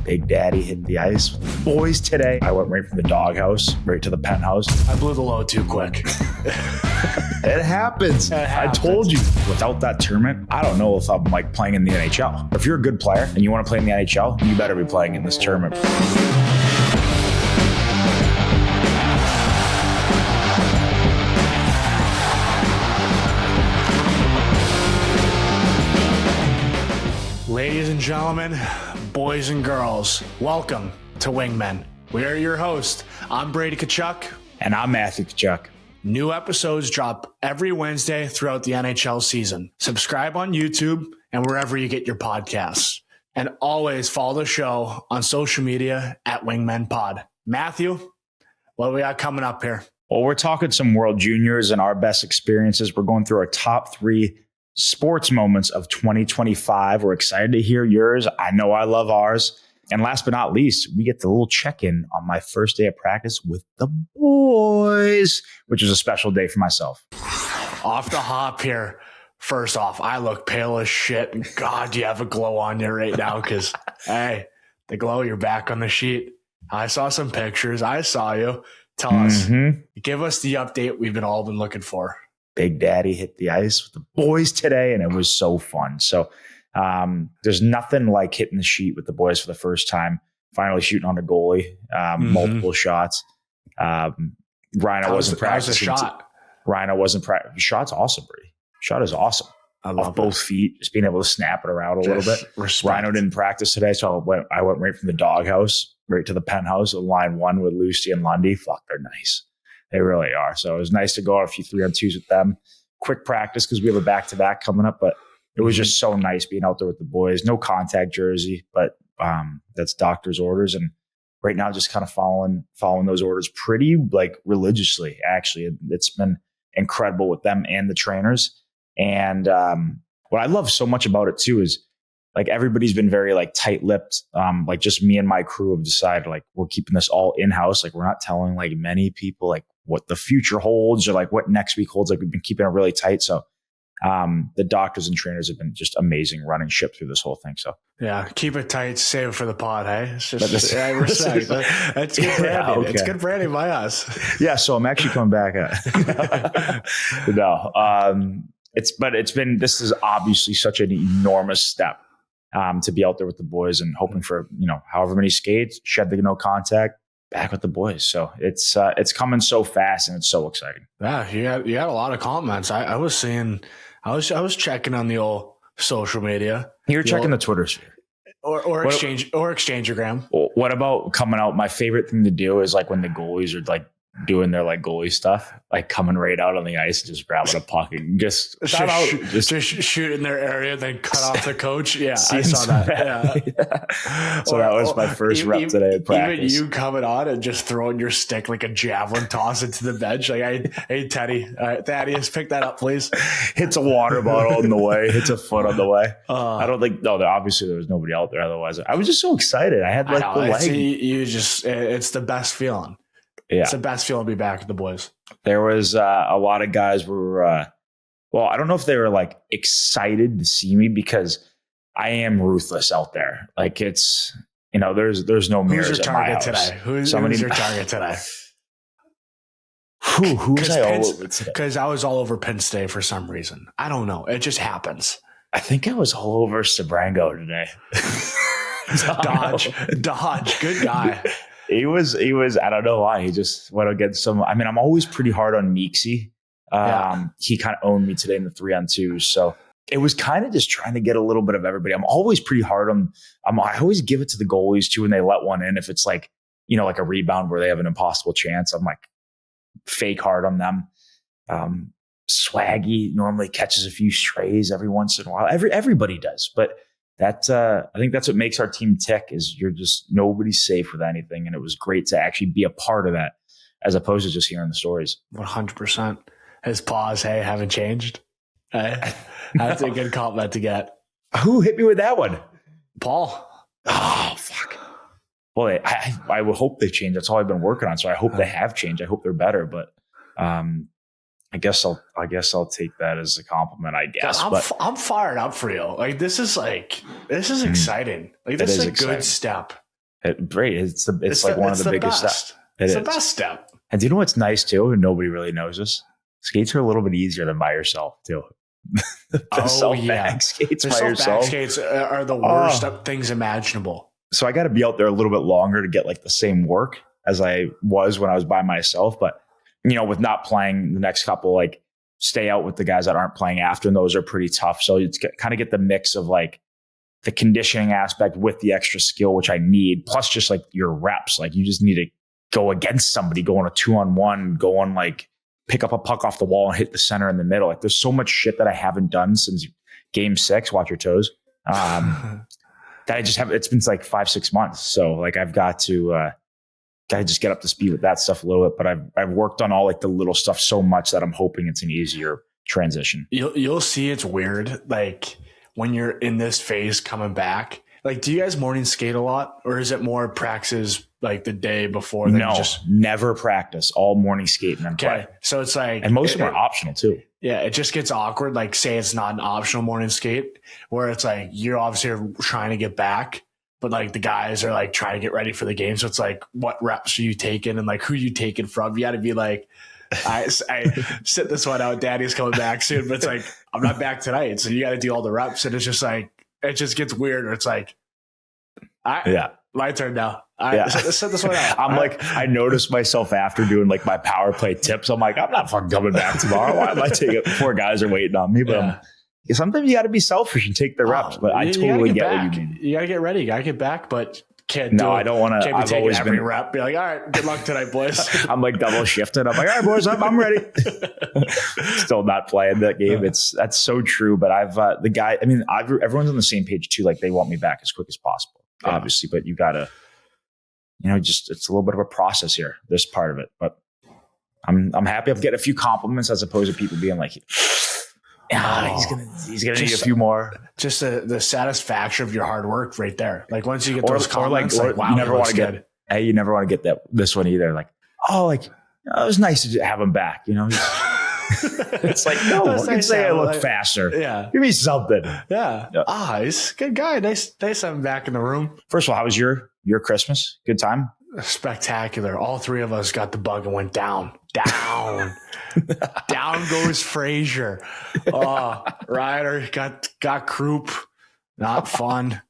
Big Daddy hit the ice with the boys today. I went right from the doghouse right to the penthouse. I blew the load too quick. It happens. I told you. Without that tournament, I don't know if I'm like playing in the NHL. If you're a good player and you want to play in the NHL, you better be playing in this tournament. Ladies and gentlemen, boys and girls, welcome to Wingmen. We are your hosts. I'm Brady Tkachuk. And I'm Matthew Tkachuk. New episodes drop every Wednesday throughout the NHL season. Subscribe on YouTube and wherever you get your podcasts. And always follow the show on social media at Wingmen Pod. Matthew, what do we got coming up here? Well, we're talking some World Juniors and our best experiences. We're going through our top 3 sports moments of 2025. We're excited to hear yours. I know I love ours. And last but not least, we get the little check-in on my first day of practice with the boys, which is a special day for myself. Off the hop here. First off, I look pale as shit. And God, do you have a glow on you right now? Because, hey, the glow, you're back on the sheet. I saw some pictures. I saw you. Tell us. Give us the update we've all been looking for. Big Daddy hit the ice with the boys today, and it was so fun. So there's nothing like hitting the sheet with the boys for the first time, finally shooting on a goalie, multiple shots. Rhino wasn't practicing. Rhino wasn't practicing. Shot's awesome, Brady. Shot is awesome. I love off both feet, just being able to snap it around a little bit. Respect. Rhino didn't practice today, so I went right from the doghouse right to the penthouse, line 1 with Lucy and Lundy. Fuck, they're nice. They really are. So it was nice to go on a few 3-on-2s with them. Quick practice because we have a back-to-back coming up, but it was just so nice being out there with the boys. No contact jersey, but that's doctor's orders. And right now, just kind of following those orders pretty like religiously, actually. It's been incredible with them and the trainers. And what I love so much about it too is like everybody's been very like tight-lipped. Like just me and my crew have decided like we're keeping this all in-house. Like we're not telling like many people like what the future holds or like what next week holds. Like we've been keeping it really tight. So the doctors and trainers have been just amazing running ship through this whole thing. So yeah, keep it tight, save it for the pod, hey? It's just I respect. That's good branding. Yeah, okay. It's good branding by us. Yeah, so I'm actually coming back. This is obviously such an enormous step to be out there with the boys and hoping for, however many skates, shed the no contact, back with the boys. So it's coming so fast and it's so exciting. Yeah, you had a lot of comments. I was seeing, I was checking on the old social media. You're checking the Twitter sphere. Or Exchangeogram. What about coming out? My favorite thing to do is like when the goalies are like doing their like goalie stuff, like coming right out on the ice and just grabbing a puck and just shoot in their area, then cut off the coach. Yeah, I saw that. Yeah. So that was my first rep today at practice. Even you coming on and just throwing your stick like a javelin, toss it to the bench. Like, hey, Teddy, Thaddeus, pick that up, please. Hits a water bottle on the way. Hits a foot on the way. I don't think. No, obviously there was nobody out there. Otherwise, I was just so excited. I had like the leg. It's the best feeling. Yeah. It's the best feeling to be back with the boys. There was a lot of guys were, I don't know if they were like excited to see me because I am ruthless out there. Like it's, there's no mirrors. Who's your target today? Who's your target today? Who was I all over today? Because I was all over Penn State for some reason. I don't know. It just happens. I think I was all over Sabrango today. Dodge. Good guy. He was, I don't know why. He just went against some. I mean, I'm always pretty hard on Meeksy. He kind of owned me today in the 3-on-2s. So it was kind of just trying to get a little bit of everybody. I'm always pretty hard on, I always give it to the goalies too when they let one in. If it's like, like a rebound where they have an impossible chance, I'm like fake hard on them. Swaggy normally catches a few strays every once in a while. Everybody does. But I think that's what makes our team tick is nobody's safe with anything. And it was great to actually be a part of that as opposed to just hearing the stories. 100%. His paws, hey, haven't changed. That's a good compliment to get. Who hit me with that one? Paul. Oh, fuck. Well, I would hope they've changed. That's all I've been working on. So I hope they have changed. I hope they're better. But I guess I'll take that as a compliment, I guess. I'm fired up for you. Like this is exciting. Like this is a good step. Great. It's like one of the biggest steps. It's the best step. And do you know what's nice too? And nobody really knows this. Skates are a little bit easier than by yourself too. Self-back skates by yourself. Skates are the worst things imaginable. So I got to be out there a little bit longer to get like the same work as I was when I was by myself. But, with not playing the next couple, like stay out with the guys that aren't playing after, and those are pretty tough. So you kind of get the mix of like the conditioning aspect with the extra skill, which I need, plus just like your reps. Like you just need to go against somebody, go on a 2-on-1, go on like pick up a puck off the wall and hit the center in the middle. Like there's so much shit that I haven't done since game 6. Watch your toes. That I just have. It's been like 5-6 months. So like I've got to just get up to speed with that stuff a little bit. But I've worked on all like the little stuff so much that I'm hoping it's an easier transition. You'll see it's weird. Like when you're in this phase coming back, like, do you guys morning skate a lot, or is it more practices like the day before? No, never practice. All morning skate and then play. So it's like, and most of them are optional too. Yeah, it just gets awkward. Like, say it's not an optional morning skate, where it's like you're obviously trying to get back, but like the guys are like trying to get ready for the game. So it's like, what reps are you taking, and like who you taking from? You got to be like, I sit this one out. Daddy's coming back soon, but it's like I'm not back tonight, so you got to do all the reps, and it's just like it just gets weird. Or it's like, my turn now. Set this one out. I noticed myself after doing like my power play tips. I'm like, I'm not fucking coming back tomorrow. Why am I taking it? 4 guys are waiting on me. But sometimes you got to be selfish and take the reps. But I totally get what you mean. You got to get ready. You got to get back, but can't. No, I don't want to. I've always been rep. Be like, all right, good luck tonight, boys. I'm like double shifting. I'm like, all right, boys, I'm ready. Still not playing that game. That's so true. But everyone's on the same page too. Like they want me back as quick as possible, obviously. But you got to, just it's a little bit of a process here. This part of it, but I'm happy. I'm getting a few compliments as opposed to people being like, he's gonna need a few more. Just the satisfaction of your hard work right there. Like once you get those comments, wow, you never want to get. Hey, you never want to get this one either. Like, it was nice to have him back. It's like, no, I can say I look faster. Yeah, give me something. Yeah. He's a good guy. Nice to have him back in the room. First of all, how was your Christmas? Good time? Spectacular. All 3 of us got the bug and went down. Down goes Frazier. Ryder got croup. Not fun.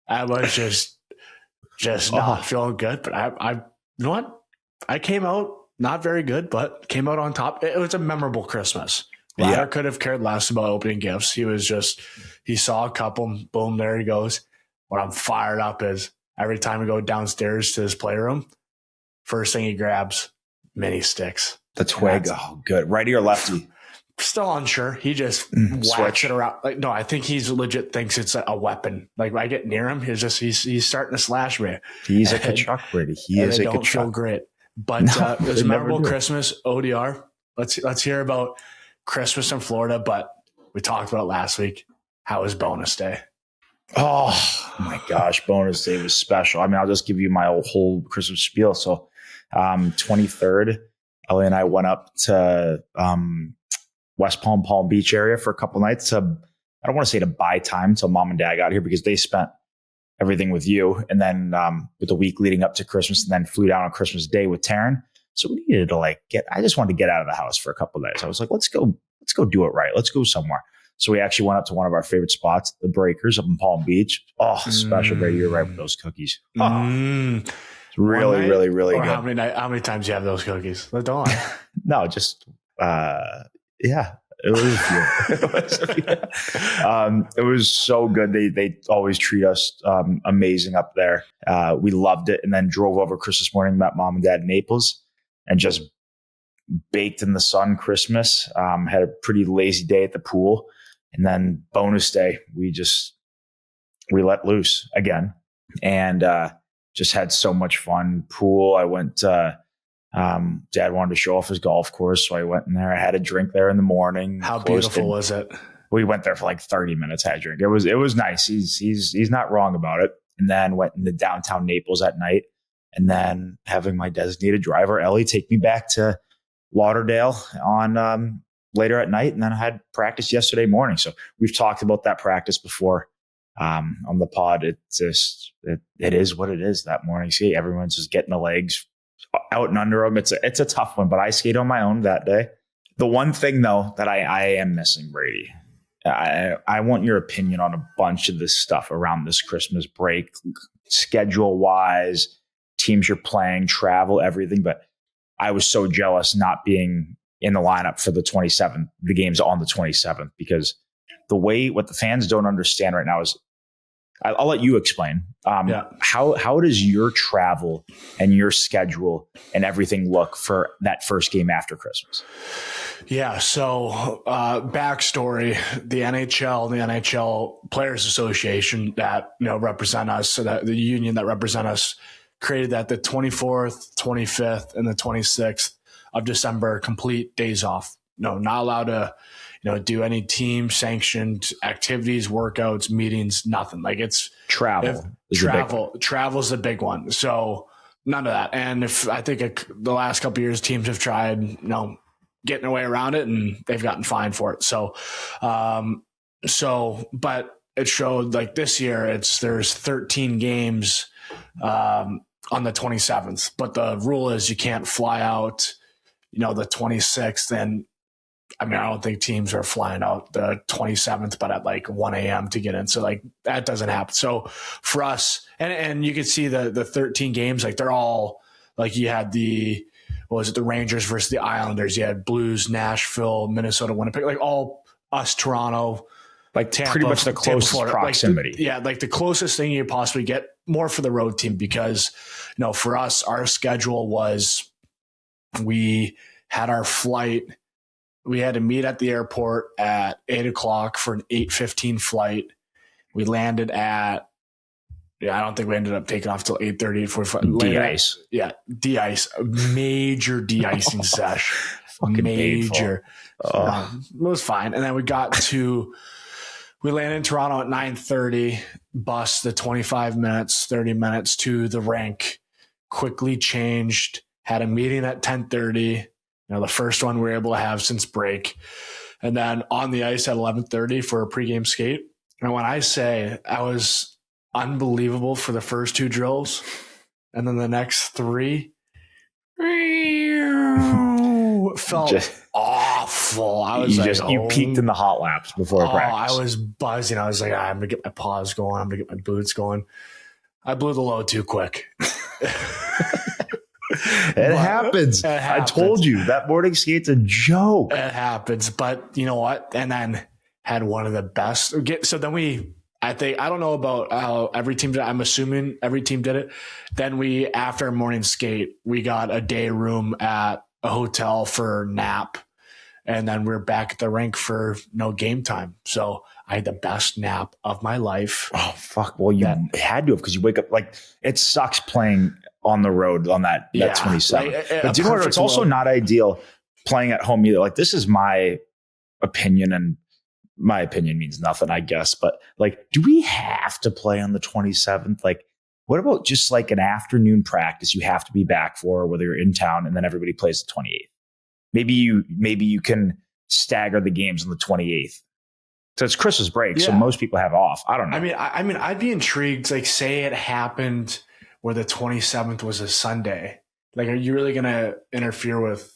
I was just not feeling good. But I you know what? I came out not very good, but came out on top. It was a memorable Christmas. Ryder could have cared less about opening gifts. He saw a couple, boom, there he goes. What I'm fired up is every time we go downstairs to his playroom, first thing he grabs, mini sticks. The twig. Oh, good. Righty or lefty? Still unsure. He just whacks it around. Like, no, I think he's legit thinks it's a weapon. Like when I get near him, he's starting to slash me. He's a Tkachuk, Brady. He is a Tkachuk. Don't feel great. But it was a memorable Christmas. ODR. Let's hear about Christmas in Florida. But we talked about it last week. How was bonus day? Oh my gosh, bonus day was special. I mean, I'll just give you my whole Christmas spiel. So 23rd, Ellie and I went up to West Palm Beach area for a couple nights to, I don't want to say to buy time till mom and dad got here because they spent everything with you. And then with the week leading up to Christmas and then flew down on Christmas Day with Taryn. So we needed to I just wanted to get out of the house for a couple of days. I was like, let's go do it right. Let's go somewhere. So we actually went up to one of our favorite spots, the Breakers up in Palm Beach. Oh, special, Brady. You're right with those cookies. It's really, really, really good. How many times do you have those cookies? Let on. No, just, it was a few. It was so good. They always treat us amazing up there. We loved it. And then drove over Christmas morning, met mom and dad in Naples and just baked in the sun Christmas. Had a pretty lazy day at the pool. And then bonus day, we let loose again and just had so much fun. Pool. I went, dad wanted to show off his golf course. So I went in there. I had a drink there in the morning. How beautiful was it? We went there for like 30 minutes, had a drink. It was nice. He's not wrong about it. And then went into downtown Naples at night and then having my designated driver, Ellie, take me back to Lauderdale on later at night. And then I had practice yesterday morning. So we've talked about that practice before. on the pod. It's just, it is what it is that morning skate. Everyone's just getting the legs out and under them. It's a tough one, but I skate on my own that day. The one thing though that I am missing, Brady, I want your opinion on a bunch of this stuff around this Christmas break, schedule wise, teams you're playing, travel, everything. But I was so jealous not being in the lineup for the 27th, the game's on the 27th, because what the fans don't understand right now is, I'll let you explain. How does your travel and your schedule and everything look for that first game after Christmas? Yeah. So backstory: the NHL Players Association that represent us, so that the union that represent us, created that the 24th, 25th, and the 26th of December complete days off. No, not allowed to do any team sanctioned activities, workouts, meetings, nothing. Like it's travel's the big one. So none of that. And I think the last couple of years teams have tried, getting their way around it, and they've gotten fined for it. So, but it showed like this year there's 13 games on the 27th, but the rule is you can't fly out, the 26th. And I don't think teams are flying out the 27th, but at like 1 a.m. to get in. So like that doesn't happen. So for us, and you can see the 13 games, like they're all like, you had the Rangers versus the Islanders. You had Blues, Nashville, Minnesota, Winnipeg, like all us, Toronto, like Tampa, pretty much the closest proximity. Like the closest thing you possibly get, more for the road team, because, for us, our schedule was, we had our flight. We had to meet at the airport at 8:00 for an 8:15 flight. We landed at, I don't think we ended up taking off till 8:30, 8:45. De-ice. Yeah, de-ice. Major de-icing sesh. Fucking major. It was fine. And then we landed in Toronto at 9:30, bus the 25 minutes, 30 minutes to the rink, quickly changed, had a meeting at 10:30. The first one we were able to have since break. And then on the ice at 11:30 for a pregame skate. And when I say I was unbelievable for the first two drills, and then the next three felt awful. I was you peaked in the hot laps before practice. I was buzzing. I was like, I'm going to get my paws going. I'm going to get my boots going. I blew the load too quick. It happens. I told you that morning skate's a joke. It happens, but you know what? And then had one of the best. So then I don't know about how every team did it. I'm assuming every team did it. Then after a morning skate, we got a day room at a hotel for nap. And then we're back at the rink for game time. So I had the best nap of my life. Oh, fuck. Well, you had to have, because you wake up, like, it sucks playing on the road on that 27. But do you know what? It's also not ideal playing at home either. Like, this is my opinion, and my opinion means nothing, I guess. But like, do we have to play on the 27th? Like, what about just like an afternoon practice you have to be back for, whether you're in town, and then everybody plays the 28th? Maybe you can stagger the games on the 28th. So it's Christmas break, so most people have off. I don't know. I mean, I'd be intrigued. Like, say it happened where the 27th was a Sunday. Like, are you really going to interfere with,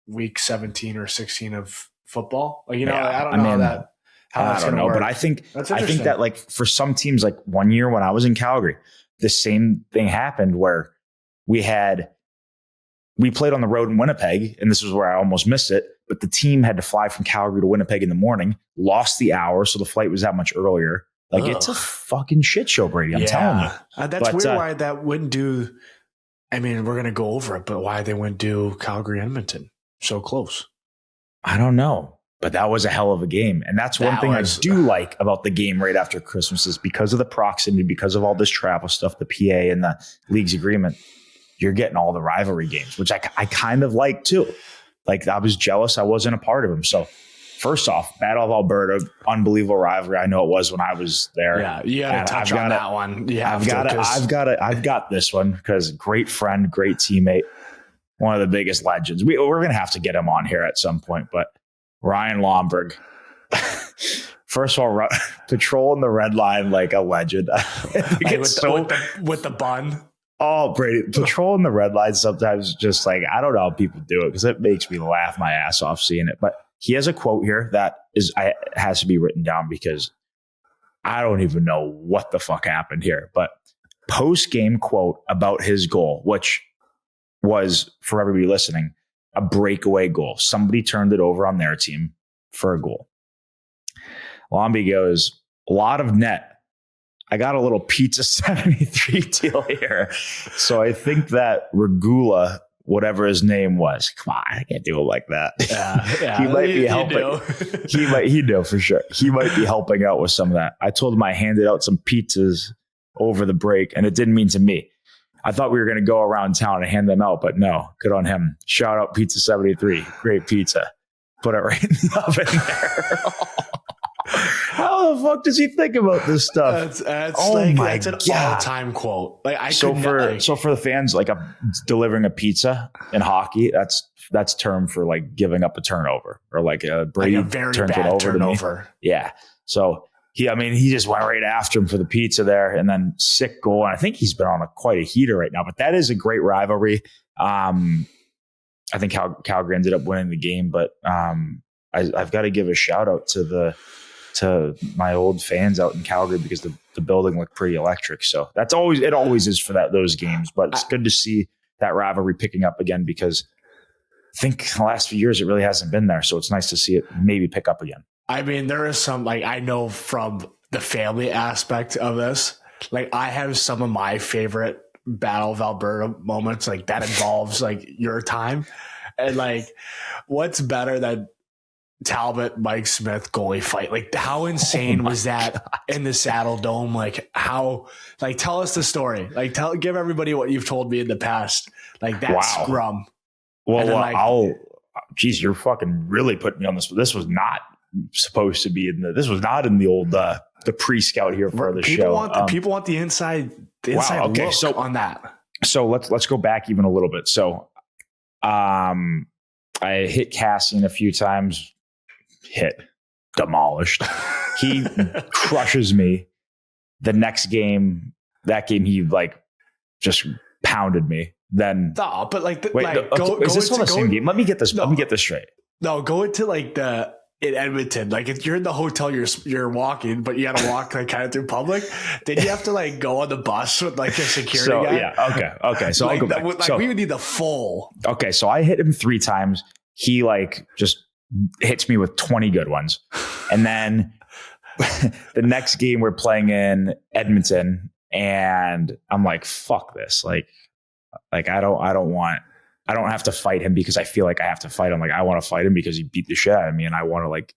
week 17 or 16 of football? Like, I don't know that. I don't know, but I think that, like, for some teams, like one year when I was in Calgary, the same thing happened where we played on the road in Winnipeg, and this is where I almost missed it. But the team had to fly from Calgary to Winnipeg in the morning, lost the hour, so the flight was that much earlier. Like, it's a fucking shit show, Brady. I'm telling you. That's weird why that wouldn't do. I mean, we're going to go over it, but why they wouldn't do Calgary, Edmonton so close? I don't know. But that was a hell of a game. And that's one thing I do like about the game right after Christmas, is because of the proximity, because of all this travel stuff, the PA and the league's agreement, you're getting all the rivalry games, which I kind of like too. Like, I was jealous I wasn't a part of them. So first off, Battle of Alberta, unbelievable rivalry. I know it was when I was there. Yeah, you got to touch on that one. I've got this one, because great friend, great teammate, one of the biggest legends. We're going to have to get him on here at some point, but Ryan Lomberg. First of all, patrolling the red line like a legend. With the bun. Oh, Brady, patrolling the red line sometimes just like, I don't know how people do it because it makes me laugh my ass off seeing it. But he has a quote here that has to be written down because I don't even know what the fuck happened here. But post-game quote about his goal, which was, for everybody listening, a breakaway goal. Somebody turned it over on their team for a goal. Lomby goes, a lot of net. I got a little pizza 73 deal here. So I think that Regula, whatever his name was, come on, I can't do it like that. Yeah, he might be helping. He knew for sure. He might be helping out with some of that. I told him I handed out some pizzas over the break, and it didn't mean to me. I thought we were going to go around town and hand them out, but no, good on him. Shout out Pizza 73. Great pizza. Put it right in the oven there. How the fuck does he think about this stuff? That's an all-time quote. Like so for the fans, like delivering a pizza in hockey, that's term for like giving up a turnover or like Brady very turns bad it over turnover. To me. Yeah. So he just went right after him for the pizza there, and then sick goal. And I think he's been on quite a heater right now. But that is a great rivalry. I think Calgary ended up winning the game, but I've got to give a shout out to my old fans out in Calgary because the building looked pretty electric. So it always is for those games, but it's good to see that rivalry picking up again because I think the last few years it really hasn't been there. So it's nice to see it maybe pick up again. I mean, there is some, like, I know from the family aspect of this, like I have some of my favorite Battle of Alberta moments, like that involves like your time. And like, what's better than Talbot, Mike Smith goalie fight? Like how insane was that in the Saddle Dome? Like how, like, tell us the story. Like give everybody what you've told me in the past. Like that scrum. Well, geez, you're fucking really putting me on this. This was not supposed to be this was not in the old, the pre-scout here for the show. People want the inside look on that. So let's go back even a little bit. So, I hit Cassian a few times, demolished. He crushes me. The next game, he like just pounded me. Then but like, is this on the same game? Let me get this. Let me get this straight. No, go into like in Edmonton, like if you're in the hotel, you're walking, but you got to walk like kind of through public. Did you have to like go on the bus with like a security guy? Yeah. Okay. So I'll go back. We would need the full. Okay. So I hit him 3 times. He like just hits me with 20 good ones. And then the next game we're playing in Edmonton and I'm like, fuck this. Like I don't have to fight him because I feel like I have to fight him. Like I want to fight him because he beat the shit out of me and I want to like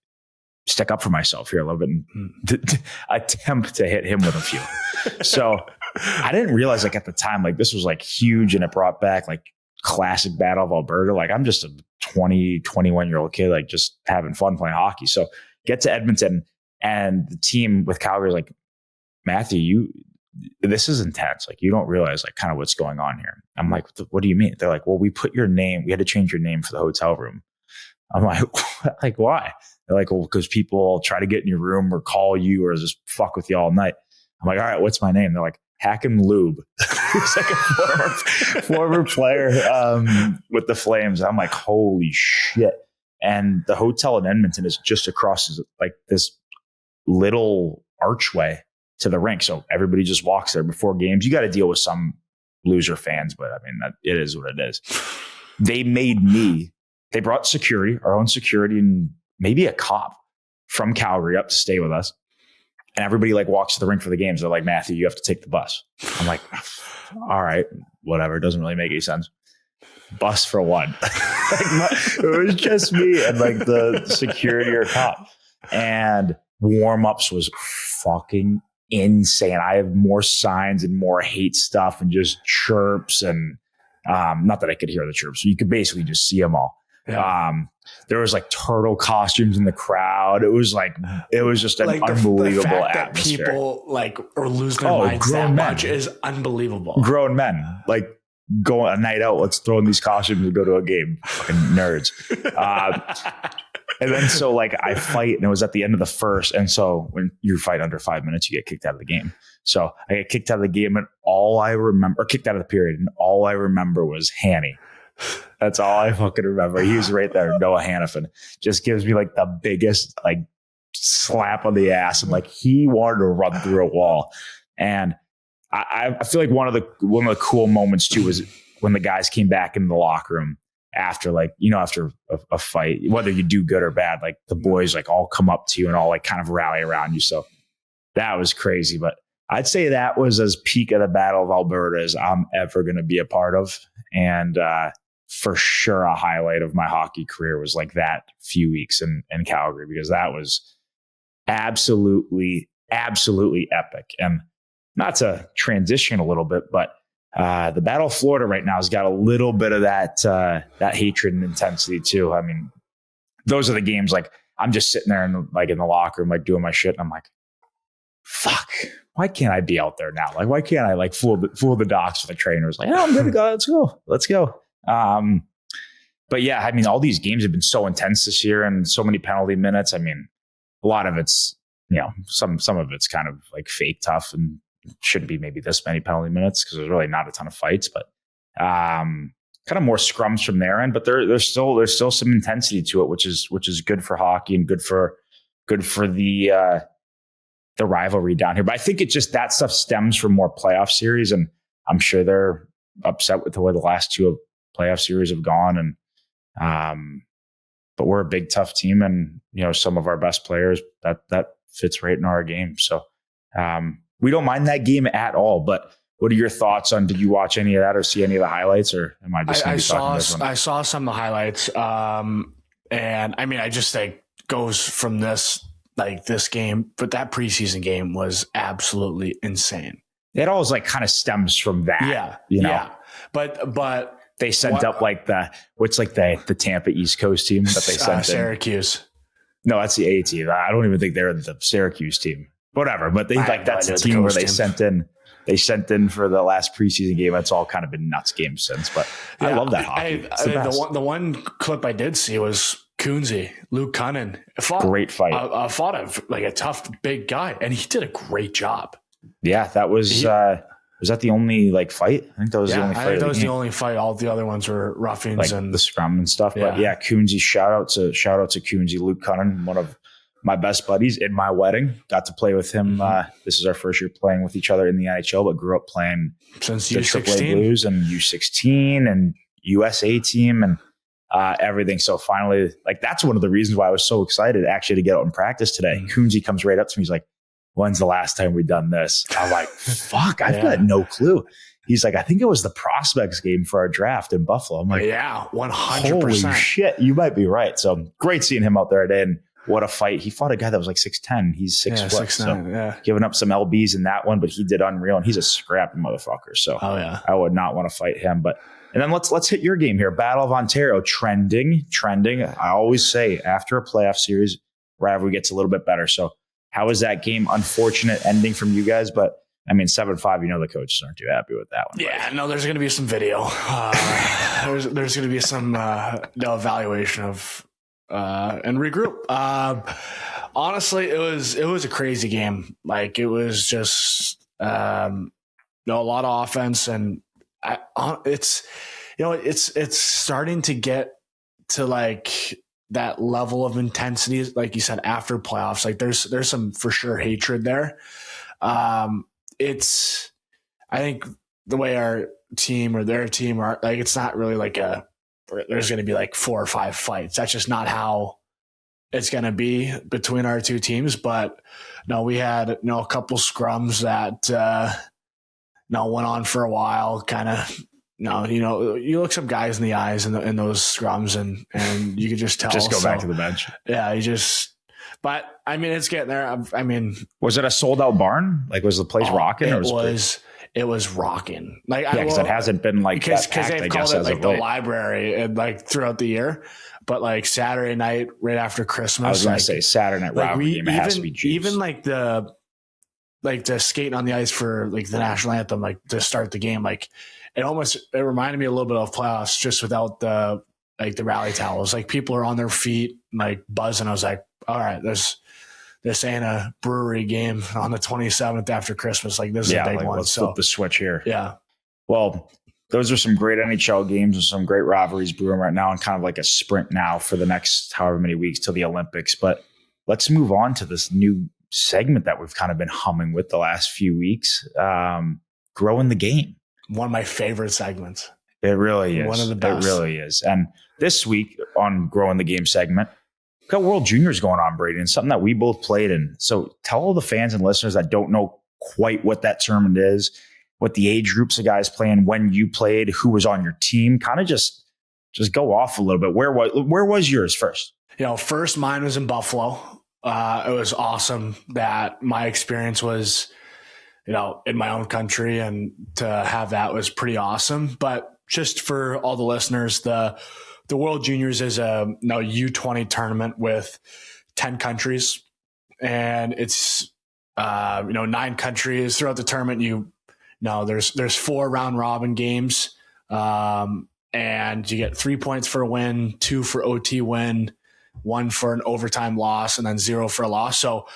stick up for myself here a little bit and attempt to hit him with a few. So I didn't realize like at the time, like this was like huge and it brought back like classic Battle of Alberta. Like I'm just a 21-year-old kid, like just having fun playing hockey. So get to Edmonton and the team with Calgary is like, Matthew, this is intense. Like you don't realize like kind of what's going on here. I'm like, what do you mean? They're like, well, we put your name. We had to change your name for the hotel room. I'm like, like why? They're like, well, because people try to get in your room or call you or just fuck with you all night. I'm like, all right, what's my name? They're like, Hacken Lube. He's like a former player with the Flames. I'm like, holy shit. And the hotel in Edmonton is just across like this little archway to the rink. So everybody just walks there before games. You got to deal with some loser fans, but I mean, it is what it is. They brought security, our own security, and maybe a cop from Calgary up to stay with us. And everybody like walks to the rink for the games. They're like, Matthew, you have to take the bus. I'm like, all right, whatever. It doesn't really make any sense. Bus for one. It was just me and like the security or cop. And warm-ups was fucking insane. I have more signs and more hate stuff and just chirps and not that I could hear the chirps. You could basically just see them all. Yeah. There was like turtle costumes in the crowd. It was just an like unbelievable the fact atmosphere. That people like are losing their minds that much is unbelievable. Grown men like go a night out. Let's throw in these costumes and go to a game. Fucking nerds. And then so like I fight, and it was at the end of the first. And so when you fight under 5 minutes, you get kicked out of the game. So I get kicked out of the game, and kicked out of the period, and all I remember was Hanny. That's all I fucking remember. He was right there. Noah Hannafin just gives me like the biggest like slap on the ass. And like he wanted to run through a wall. And I feel like one of the cool moments too was when the guys came back into the locker room after after a fight, whether you do good or bad, like the boys like all come up to you and all like kind of rally around you. So that was crazy. But I'd say that was as peak of the Battle of Alberta as I'm ever going to be a part of. And for sure, a highlight of my hockey career was like that few weeks in Calgary, because that was absolutely epic. And not to transition a little bit, but the Battle of Florida right now has got a little bit of that hatred and intensity too. I mean, those are the games like I'm just sitting there in the locker room, like doing my shit. And I'm like, fuck, why can't I be out there now? Like, why can't I like fool the docs with the trainers? Like, oh, I'm good to go. Let's go. But yeah, I mean, all these games have been so intense this year and so many penalty minutes. I mean, a lot of it's, some of it's kind of like fake tough and shouldn't be maybe this many penalty minutes because there's really not a ton of fights, but kind of more scrums from their end. But there's still some intensity to it, which is good for hockey and good for the rivalry down here. But I think it just that stuff stems from more playoff series, and I'm sure they're upset with the way the last two playoff series have gone. And but we're a big tough team, and some of our best players that fits right in our game. So we don't mind that game at all. But what are your thoughts on? Did you watch any of that or see any of the highlights, or am I just? I saw some of the highlights, and I mean, I just think goes from this game, but that preseason game was absolutely insane. It always like kind of stems from that. Yeah. But they sent up like the Tampa East Coast team that they sent Syracuse. No, that's the A team. I don't even think they're the Syracuse team. Whatever, but that's a team where they sent in for the last preseason game. It's all kind of been nuts games since, but I love that hockey. The one clip I did see was Kunze, Luke Cunnin. Great fight. Fought a tough big guy, and he did a great job. Yeah, that was that the only fight? I think that was the only fight. I think that was the only fight. All the other ones were roughings and the scrum and stuff. Yeah. But yeah, Kunze, shout out to Kunze, Luke Cunnin, one of my best buddies in my wedding. Got to play with him. This is our first year playing with each other in the NHL, but grew up playing since the U16 Blues and U16 and USA team and everything. So finally, that's one of the reasons why I was so excited actually to get out and practice today. Kunze comes right up to me. He's like, when's the last time we've done this? I'm like, fuck, I've got no clue. He's like, I think it was the prospects game for our draft in Buffalo. I'm like, yeah, 100%. Holy shit, you might be right. So great seeing him out there today. And what a fight. He fought a guy that was 6'10". He's 6 foot. 6'9", so giving up some LBs in that one, but he did unreal. And he's a scrappy motherfucker. So I would not want to fight him. And then let's hit your game here. Battle of Ontario, trending. I always say after a playoff series, rivalry gets a little bit better. So how was that game? Unfortunate ending from you guys, but I mean, 7-5, the coaches aren't too happy with that one. Yeah, right? No, there's going to be some video. There's going to be some evaluation of and regroup. Honestly, it was a crazy game. It was just a lot of offense, and it's starting to get to that level of intensity, like you said, after playoffs. There's some for sure hatred there. It's, I think the way our team or their team are, it's not really there's going to be 4 or 5 fights. That's just not how it's going to be between our two teams. But no, we had, a couple scrums that, went on for a while, kind of. No, you look some guys in the eyes in those scrums, and you could just tell. Just go back to the bench. Yeah, but I mean, it's getting there. I mean, was it a sold out barn? Was the place rocking? It was rocking. Because it hasn't been because they've called it the library and throughout the year. But Saturday night, right after Christmas, I was going to say Saturday night rivalry game has to be juice. Even the skating on the ice for the national anthem, to start the game, it reminded me a little bit of playoffs, just without the like the rally towels. Like people are on their feet, like buzzing. I was like, all right, this ain't a brewery game on the 27th after Christmas. Like this is a big one. Let's flip the switch here. Yeah. Well, those are some great NHL games and some great rivalries brewing right now, and kind of like a sprint now for the next however many weeks till the Olympics. But let's move on to this new segment that we've kind of been humming with the last few weeks, growing the game. One of my favorite segments. It really is. One of the best. It really is. And this week on growing the game segment, we've got World Juniors going on, Brady, and something that we both played in. So tell all the fans and listeners that don't know quite what that tournament is, what the age groups of guys playing, when you played, who was on your team, kind of just go off a little bit. Where was yours first? First mine was in Buffalo. It was awesome that my experience was, in my own country, and to have that was pretty awesome. But just for all the listeners, the World Juniors is a U20 tournament with 10 countries, and it's 9 countries throughout the tournament. There's 4 round robin games, and you get 3 points for a win, 2 for OT win, 1 for an overtime loss, and then 0 for a loss. So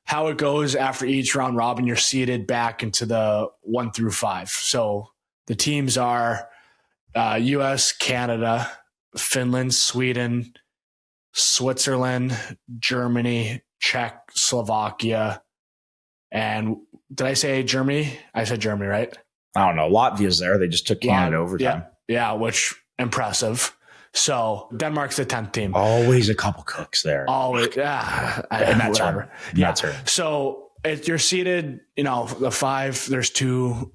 how it goes after each round robin, you're seeded back into the 1 through 5. So the teams are US, Canada, Finland, Sweden, Switzerland, Germany, Czech, Slovakia, and did I say Germany? I said Germany, right? I don't know. Latvia's there. They just took Canada overtime. Yeah, which impressive. So Denmark's the 10th team. Always a couple cooks there. Always, yeah. And that's her. Yeah. That's her. So you're seated, the 5, there's 2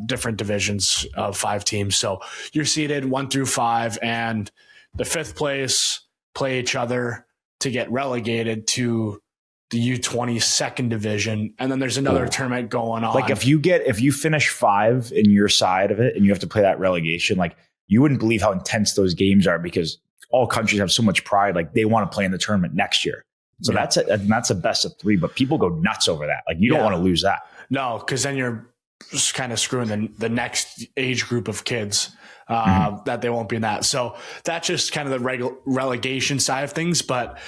different divisions of 5 teams. So you're seated 1 through 5, and the 5th place play each other to get relegated to the U20 second division. And then there's another tournament going on. Like if you finish 5 in your side of it and you have to play that relegation, like you wouldn't believe how intense those games are, because all countries have so much pride. Like they want to play in the tournament next year. So that's a best of 3, but people go nuts over that. Like you don't want to lose that. No, because then you're just kind of screwing the next age group of kids that they won't be in that. So that's just kind of the relegation side of things. But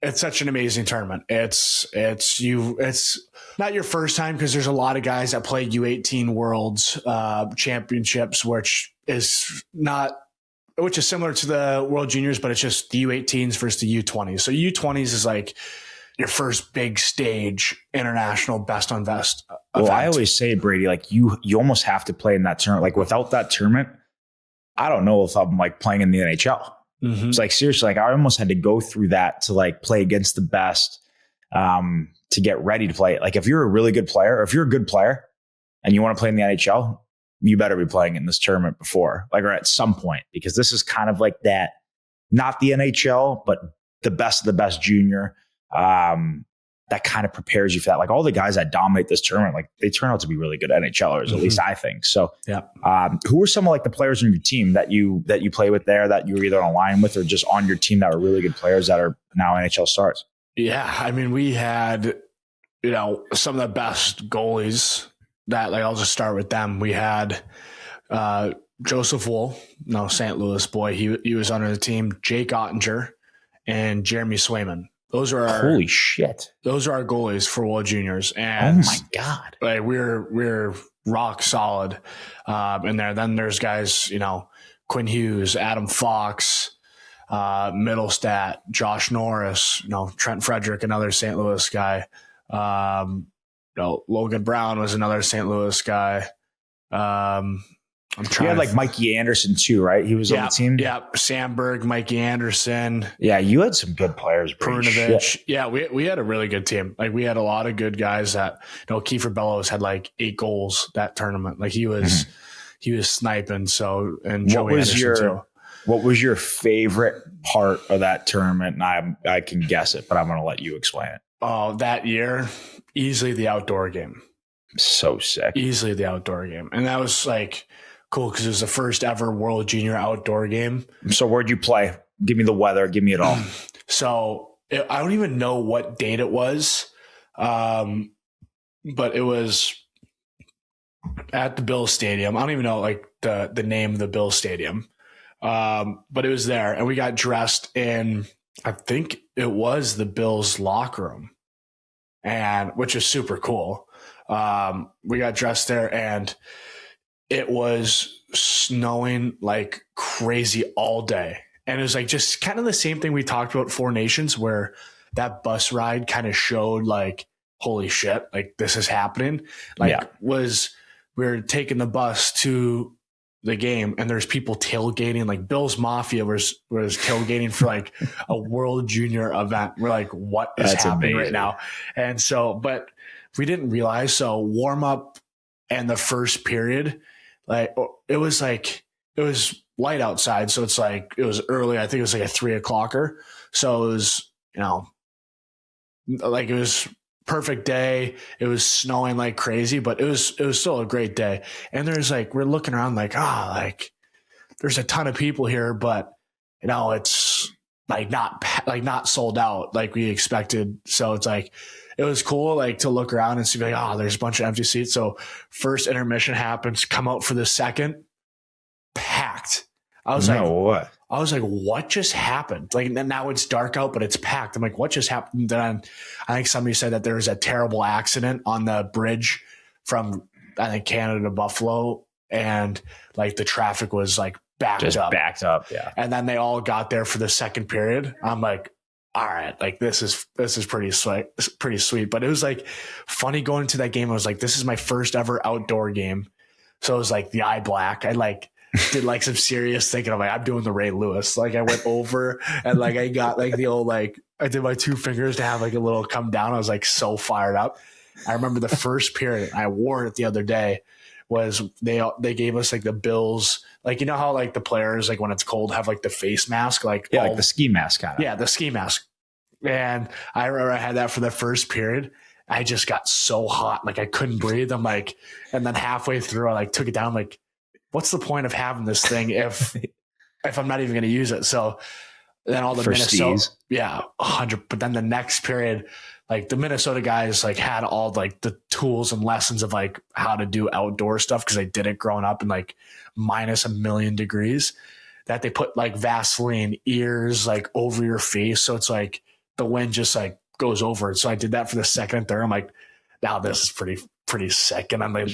it's such an amazing tournament. It's not your first time, because there's a lot of guys that play U18 Worlds Championships, which is similar to the World Juniors, but it's just the U18s versus the U20s. So U20s is like your first big stage international best on best event. Well, I always say, Brady, like you almost have to play in that tournament. Like without that tournament, I don't know if I'm like playing in the NHL. Mm-hmm. It's like seriously, like I almost had to go through that to like play against the best to get ready to play. Like if you're a really good player, or if you're a good player and you want to play in the NHL, you better be playing in this tournament before, like, or at some point, because this is kind of like that, not the NHL, but the best of the best junior. That kind of prepares you for that. Like all the guys that dominate this tournament, like they turn out to be really good NHLers, at least I think. So, who are some of like the players on your team that you play with there, that you were either on a line with or just on your team that were really good players that are now NHL stars? Yeah, I mean, we had some of the best goalies. That I'll just start with them. We had Joseph Wool, St. Louis boy. He was under the team. Jake Ottinger and Jeremy Swayman. Those are holy shit. Those are our goalies for World Juniors. And oh my God. Like we're rock solid in there. Then there's guys, Quinn Hughes, Adam Fox, Middlestat, Josh Norris, Trent Frederick, another St. Louis guy. Logan Brown was another St. Louis guy. You had like Mikey Anderson too, right? He was on the team. Yeah, Sandberg, Mikey Anderson. Yeah, you had some good players. Prunovich. Yeah, we had a really good team. Like we had a lot of good guys that Kiefer Bellows had like 8 goals that tournament. Like he was sniping. So and Joey Anderson too. What was your favorite part of that tournament? And I can guess it, but I'm going to let you explain it. Oh, that year, easily the outdoor game. So sick. Easily the outdoor game, and that was like cool because it was the first ever World Junior outdoor game. So where'd you play? Give me the weather. Give me it all. So I don't even know what date it was, but it was at the Bill Stadium. I don't even know like the name of the Bill Stadium, But it was there, and we got dressed in, I think it was the Bills locker room, and which is super cool. We got dressed there, and it was snowing like crazy all day. And it was like just kind of the same thing we talked about Four Nations, where that bus ride kind of showed like, holy shit, like this is happening. Like we were taking the bus to the game, and there's people tailgating, like Bill's Mafia was tailgating for like a World Junior event. We're like, what is happening right now? And so, but we didn't realize. So warm up and the first period, like it was light outside. So it's like, it was early. I think it was like a 3:00. So it was, like it was perfect day. It was snowing like crazy, but it was still a great day. And there's like, we're looking around like, like there's a ton of people here, but it's like not sold out like we expected. So it's like, it was cool like to look around and see like, there's a bunch of empty seats. So first intermission happens, come out for the second, packed. I was like, what just happened? Like now it's dark out, but it's packed. I'm like, what just happened? Then I think somebody said that there was a terrible accident on the bridge from, I think, Canada to Buffalo. And like the traffic was like backed up. Yeah. And then they all got there for the second period. I'm like, all right, like this is pretty sweet. But it was like funny going into that game. I was like, this is my first ever outdoor game. So it was like the eye black. I like did like some serious thinking. I'm like, I'm doing the Ray Lewis. Like I went over and like I got like the old, like I did my two fingers to have like a little come down. I was like so fired up. I remember the first period, I wore it the other day, was they gave us like the Bills, like, how like the players, like when it's cold, have like the face mask, like like the ski mask kind of. Yeah, the ski mask. And I remember I had that for the first period. I just got so hot, like I couldn't breathe. I'm like, and then halfway through, I like took it down. I'm like, what's the point of having this thing if I'm not even going to use it? So then all the Minnesota, 100. But then the next period, like the Minnesota guys like had all like the tools and lessons of like how to do outdoor stuff, because they did it growing up in like minus a million degrees, that they put like Vaseline ears like over your face. So it's like the wind just like goes over it. So I did that for the second and third. I'm like, now this is pretty sick. And I'm like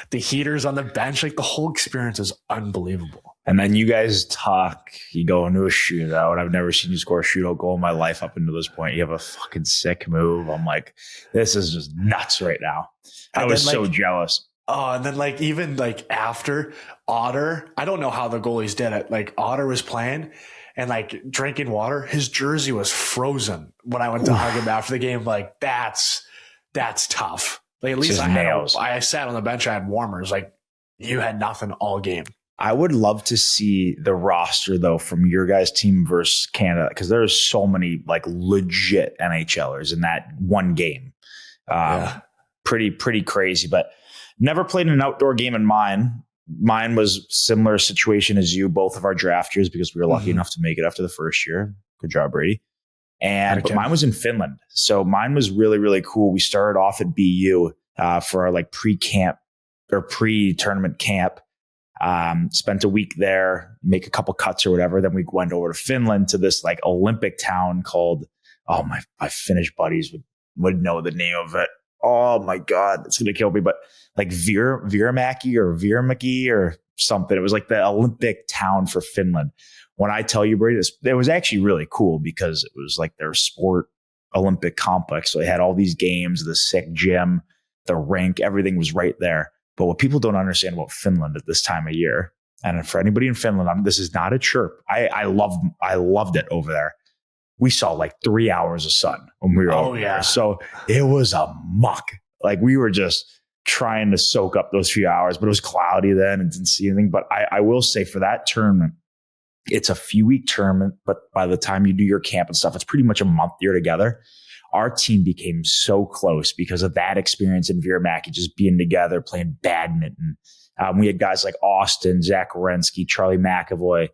the heaters on the bench, like the whole experience is unbelievable. And then you guys talk, you go into a shootout. I've never seen you score a shootout goal in my life up until this point. You have a fucking sick move. I'm like, this is just nuts right now. I was so jealous. Oh, and then like even like after Otter, I don't know how the goalies did it. Like Otter was playing and like drinking water. His jersey was frozen when I went to hug him after the game. Like that's tough. Like at least I sat on the bench. I had warmers. Like you had nothing all game. I would love to see the roster though from your guys' team versus Canada, because there's so many like legit NHLers in that one game. Pretty crazy. But never played an outdoor game in mine. Mine was similar situation as you, both of our draft years, because we were lucky enough to make it after the first year. Good job, Brady. But mine was in Finland. So mine was really, really cool. We started off at BU for our like pre-camp or pre-tournament camp. Spent a week there, make a couple cuts or whatever. Then we went over to Finland to this like Olympic town called, my Finnish buddies would know the name of it. Oh my God, it's going to kill me. But like Virmäki or something. It was like the Olympic town for Finland. When I tell you, Brady, it was actually really cool because it was like their sport Olympic complex. So they had all these games, the sick gym, the rink, everything was right there. But what people don't understand about Finland at this time of year, and for anybody in Finland, this is not a chirp. I loved it over there. We saw like 3 hours of sun when we were over there. So it was a muck. Like we were just trying to soak up those few hours, but it was cloudy then and didn't see anything. But I will say for that tournament, it's a few week tournament, but by the time you do your camp and stuff, it's pretty much a month you're together. Our team became so close because of that experience in Virmäki, just being together, playing badminton. We had guys like Austin, Zach Wierenski, Charlie McAvoy,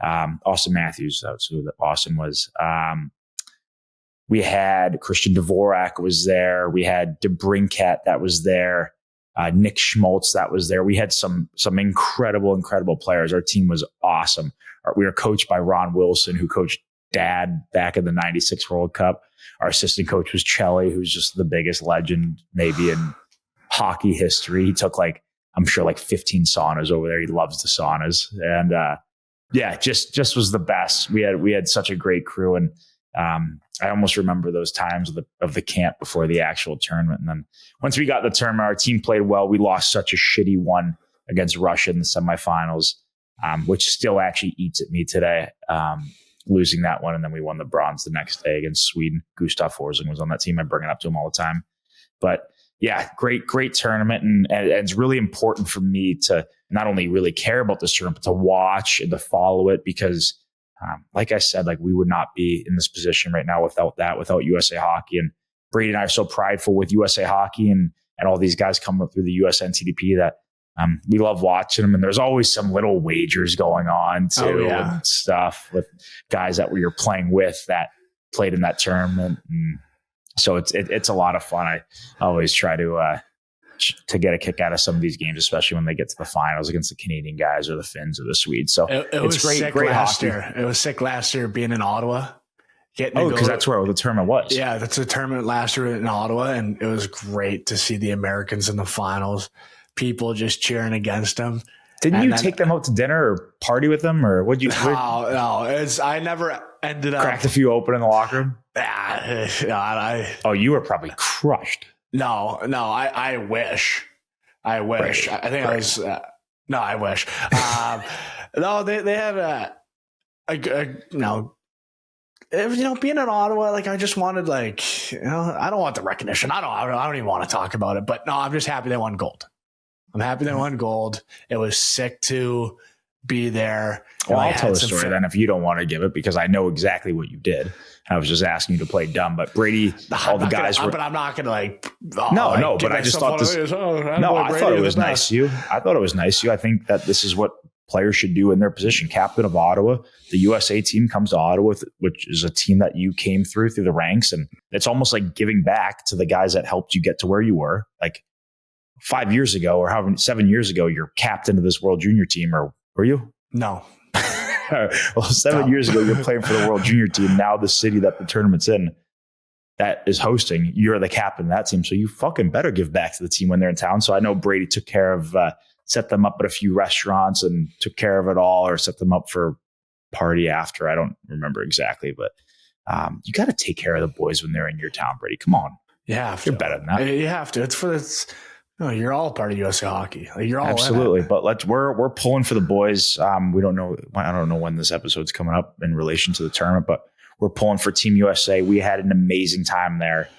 Austin Matthews. That's who Austin was. We had Christian Dvorak was there. We had DeBrincat that was there. Nick Schmaltz that was there. We had some incredible players. Our team was awesome. We were coached by Ron Wilson, who coached Dad back in the 96 World Cup. Our assistant coach was Chelly, who's just the biggest legend maybe in hockey history. He took I'm sure 15 saunas over there. He loves the saunas. And just was the best. We had such a great crew. And I almost remember those times of the camp before the actual tournament. And then once we got the tournament, our team played well. We lost such a shitty one against Russia in the semifinals, which still actually eats at me today, losing that one. And then we won the bronze the next day against Sweden. Gustav Forsling was on that team. I bring it up to him all the time. But yeah, great tournament. And it's really important for me to not only really care about this tournament, but to watch and to follow it because like I said, we would not be in this position right now without USA Hockey. And Brady and I are so prideful with USA Hockey and all these guys coming up through the USNTDP that we love watching them. And there's always some little wagers going on too and stuff with guys that we were playing with that played in that tournament. And so it's a lot of fun. I always try to get a kick out of some of these games, especially when they get to the finals against the Canadian guys or the Finns or the Swedes. So it was great last year. It was sick last year being in Ottawa. Because that's where the tournament was. Yeah, that's the tournament last year in Ottawa, and it was great to see the Americans in the finals. People just cheering against them. Didn't you take them out to dinner or party with them, or what'd you? No. I never ended up cracked a few open in the locker room. You were probably crushed. No, I wish. I wish. I think I was. No, I wish. No, they had being in Ottawa, I just wanted, I don't want the recognition. I don't even want to talk about it. But no, I'm just happy they won gold. I'm happy they won gold. It was sick to be there. Well, I'll tell the story then if you don't want to give it, because I know exactly what you did. I was just asking you to play dumb, but Brady, all the guys were. But I'm not going to but I just thought this. I thought it was nice of you. I thought it was nice of you. I think that this is what players should do in their position. Captain of Ottawa, the USA team comes to Ottawa, which is a team that you came through the ranks. And it's almost like giving back to the guys that helped you get to where you were. 5 years ago or 7 years ago, you're captain of this World Junior team, or were you? No. Well, 7 years ago, you're playing for the World Junior team. Now the city that the tournament's in that is hosting, you're the captain of that team. So you fucking better give back to the team when they're in town. So I know Brady took care of, set them up at a few restaurants and took care of it all, or set them up for party after. I don't remember exactly, but you got to take care of the boys when they're in your town, Brady. Come on. You have to. You're better than that. You have to. You're all part of USA Hockey. You're all absolutely. But we're pulling for the boys. We don't know. I don't know when this episode's coming up in relation to the tournament, but we're pulling for Team USA. We had an amazing time there,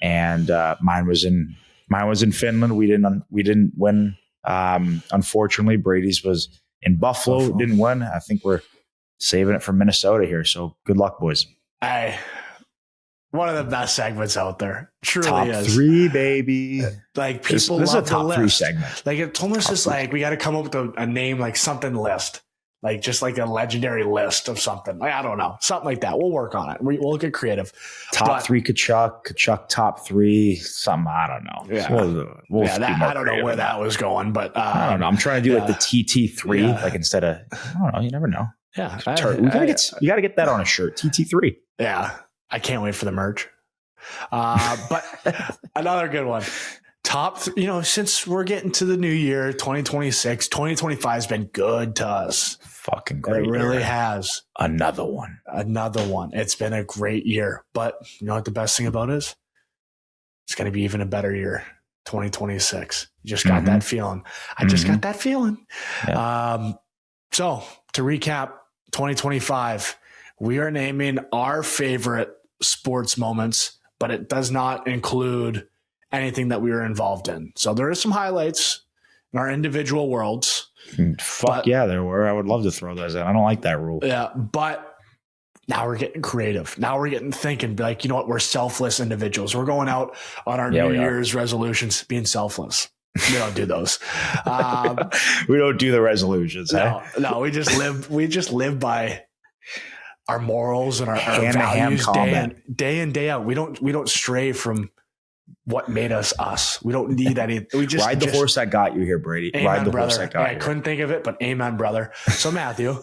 and mine was in Finland. We didn't win. Unfortunately, Brady's was in Buffalo. Didn't win. I think we're saving it for Minnesota here. So good luck, boys. One of the best segments out there. Truly top is. Top 3, baby. People this love is a top 3 segment. It's almost just we got to come up with a name, something list. Just a legendary list of something. I don't know. Something like that. We'll work on it. We'll get creative. Top 3 Tkachuk top 3, something. I don't know. Yeah. I don't know where that was going, but I don't know. I'm trying to do the TT3, instead of, I don't know. You never know. Yeah. You got to get that on a shirt. TT3. Yeah. I can't wait for the merch. But another good one. Since we're getting to the new year, 2026, 2025 has been good to us. Fucking great. It really has. Another one. It's been a great year. But you know what the best thing about it is? It's going to be even a better year, 2026. You just got that feeling. I just got that feeling. Yeah. So to recap, 2025, we are naming our favorite sports moments, but it does not include anything that we were involved in. So there is some highlights in our individual worlds. There were. I would love to throw those in. I don't like that rule. Yeah, but now we're getting creative. Now we're getting thinking, you know what? We're selfless individuals. We're going out on our New Year's resolutions, being selfless. We don't do those. We don't do the resolutions. No, we just live by our morals and our values day in day out. We don't stray from what made us us. We don't need any. We just ride the horse that got you here, Brady. Amen, ride the brother. horse that got you. I couldn't think of it, but amen, brother. So Matthew,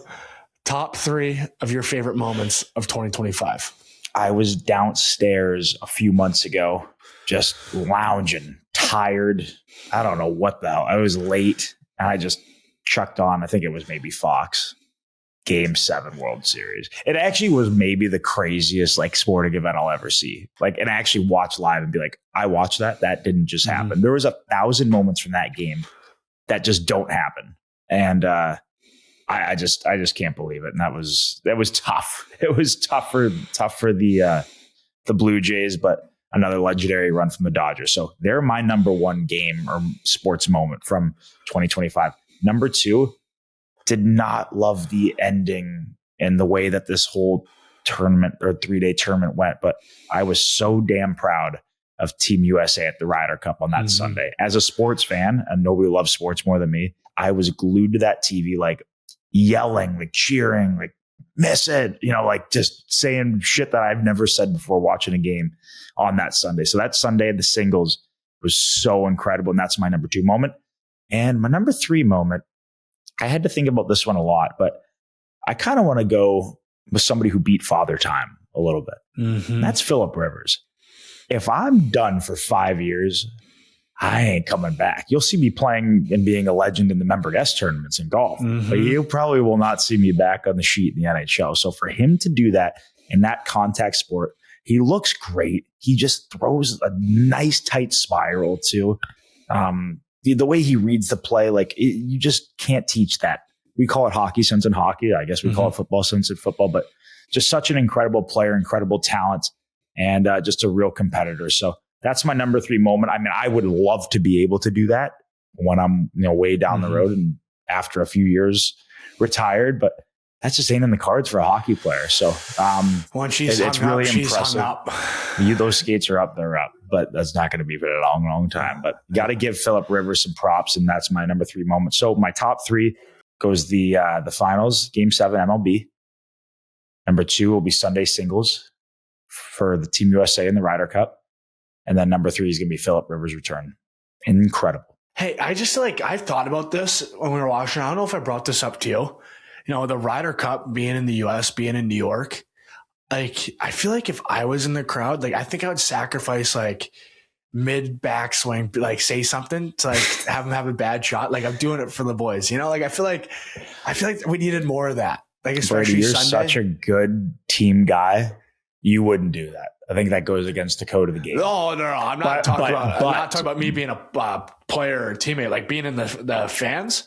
top 3 of your favorite moments of 2025. I was downstairs a few months ago, just lounging, tired. I don't know what the hell. I was late, and I just chucked on. I think it was maybe Fox. Game 7 World Series. It actually was maybe the craziest like sporting event I'll ever see. Like, and actually watch live and be like, I watched that. That didn't just happen. There was 1,000 moments from that game that just don't happen. And I just can't believe it. And that was tough. It was tough for the Blue Jays, but another legendary run from the Dodgers. So they're my number 1 game or sports moment from 2025. Number 2, did not love the ending and the way that this whole tournament or 3-day tournament went, but I was so damn proud of Team USA at the Ryder Cup on that Sunday. As a sports fan, and nobody loves sports more than me, I was glued to that TV, like yelling, like cheering, like miss it, like just saying shit that I've never said before watching a game on that Sunday. So that Sunday, the singles was so incredible. And that's my number 2 moment. And my number 3 moment, I had to think about this one a lot, but I kind of want to go with somebody who beat Father Time a little bit. That's Philip Rivers. If I'm done for 5 years, I ain't coming back. You'll see me playing and being a legend in the member guest tournaments in golf, but you probably will not see me back on the sheet in the NHL. So for him to do that in that contact sport, he looks great. He just throws a nice tight spiral too. The way he reads the play, like you just can't teach that. We call it hockey sense in hockey. I guess we call it football sense in football, but just such an incredible player, incredible talent, and just a real competitor. So that's my number 3 moment. I mean, I would love to be able to do that when I'm way down the road and after a few years retired, but that just ain't in the cards for a hockey player. So it's really impressive. Those skates are up, they're up, but that's not going to be for a long, long time. But got to give Philip Rivers some props, and that's my number 3 moment. So my top 3 goes the finals, Game 7 MLB. Number 2 will be Sunday singles for the Team USA in the Ryder Cup. And then number 3 is going to be Philip Rivers' return. Incredible. Hey, I've thought about this when we were watching. I don't know if I brought this up to you. The Ryder Cup being in the US, being in New York, like, I feel like if I was in the crowd, like, I think I would sacrifice like mid backswing, like say something to like have him have a bad shot. Like, I'm doing it for the boys, like, I feel like we needed more of that. Like, especially Brady, you're Sunday. Such a good team guy. You wouldn't do that. I think that goes against the code of the game. No. I'm not talking about me being a player or teammate, like being in the fans.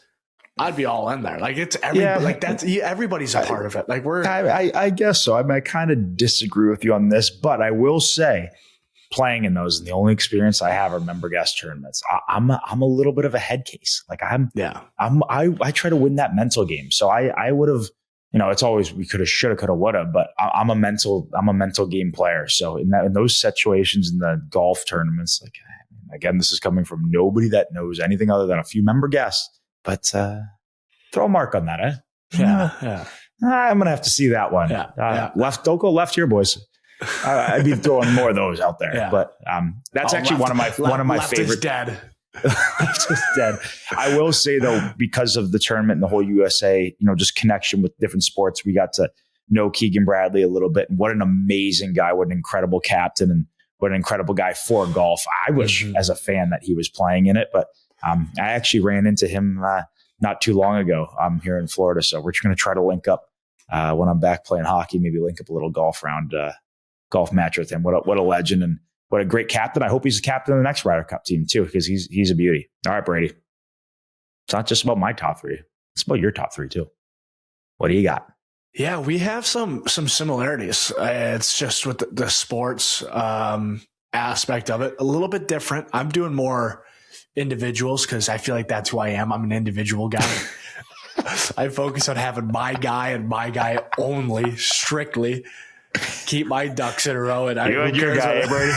I'd be all in there. Like, it's everybody's a part of it. Like, I guess so. I kind of disagree with you on this, but I will say playing in those, and the only experience I have are member guest tournaments. I'm a little bit of a head case. Like I try to win that mental game. So I would have, it's always, we could have, should have, could have, would have, but I'm a mental game player. So in those situations in the golf tournaments, like, again, this is coming from nobody that knows anything other than a few member guests. But throw a mark on that, eh? Yeah. I'm gonna have to see that one. Left, don't go left here, boys. I'd be throwing more of those out there. Yeah. But that's actually one of my left favorite. Is dead. Left is dead. I will say though, because of the tournament and the whole USA, just connection with different sports, we got to know Keegan Bradley a little bit. And what an amazing guy! What an incredible captain, and what an incredible guy for golf. I wish, as a fan, that he was playing in it, but. I actually ran into him not too long ago here in Florida. So we're just going to try to link up when I'm back playing hockey, maybe link up a little golf match with him. What a legend, and what a great captain. I hope he's a captain of the next Ryder Cup team too, because he's a beauty. All right, Brady. It's not just about my top 3. It's about your top 3 too. What do you got? Yeah, we have some similarities. It's just with the sports aspect of it, a little bit different. I'm doing more individuals because I feel like that's who I am. I'm an individual guy. I focus on having my guy and my guy only, strictly. Keep my ducks in a row. And your guy, hey, Brady.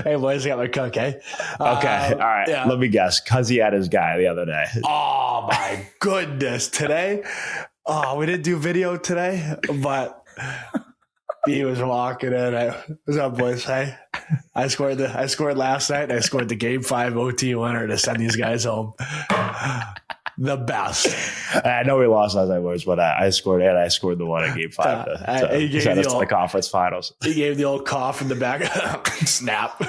Hey, boys, I got my cook, eh? Okay, all right. Yeah. Let me guess. Cuzzy had his guy the other day. Oh, my goodness. Today? Oh, we didn't do video today, but he was walking in. What's up, boys? Hey? I scored last night. And I scored the Game 5 OT winner to send these guys home. The best. I know we lost last night, boys, but I scored it. I scored the one at Game 5 to send us to the conference finals. He gave the old cough in the back. Snap.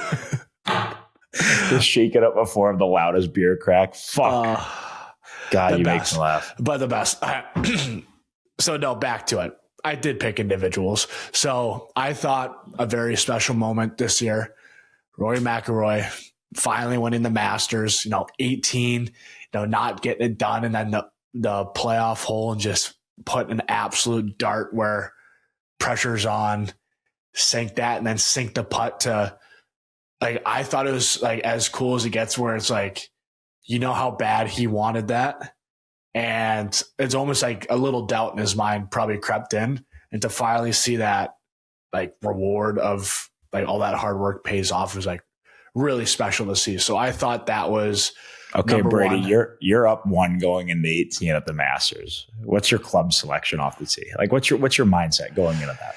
Just shaking up before the loudest beer crack. Fuck. God, you make me laugh. But the best. So, no, back to it. I did pick individuals. So I thought a very special moment this year, Rory McIlroy finally winning the Masters, 18, not getting it done. And then the playoff hole and just put an absolute dart where pressure's on, sink that, and then sink the putt to, I thought it was as cool as it gets where it's how bad he wanted that. And it's almost like a little doubt in his mind probably crept in, and to finally see that reward of all that hard work pays off was really special to see. So I thought that was okay. Brady, one. You're up 1 going into 18 at the Masters. What's your club selection off the tee? What's your mindset going into that?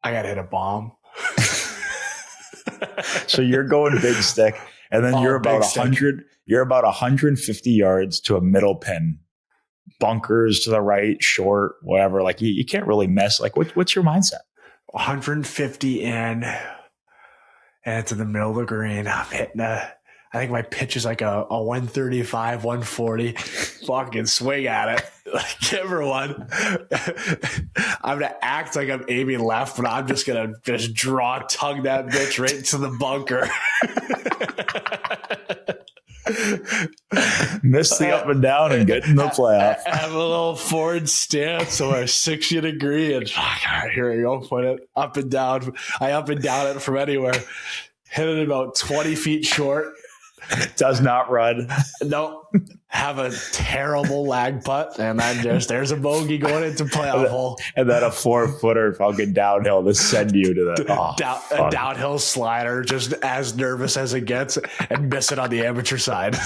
I gotta hit a bomb. So you're going big stick, and then you're about 100. You're about 150 yards to a middle pin, bunkers to the right, short, whatever. You can't really miss. What's your mindset? 150 in, and it's in the middle of the green. I'm hitting I think my pitch is a 135, 140. Fucking swing at it. Give her one. I'm going to act like I'm aiming left, but I'm just going to tug that bitch right into the bunker. Miss the up and down and get in the playoff. I have a little forward stance, so I 60 degree, and here we go. Put it up and down. I up and down it from anywhere. Hit it about 20 feet short. Does not run. Nope. Have a terrible lag putt, and then there's a bogey going into playoff hole. And then a 4-footer fucking downhill to send you to the a downhill slider, just as nervous as it gets, and miss it on the amateur side.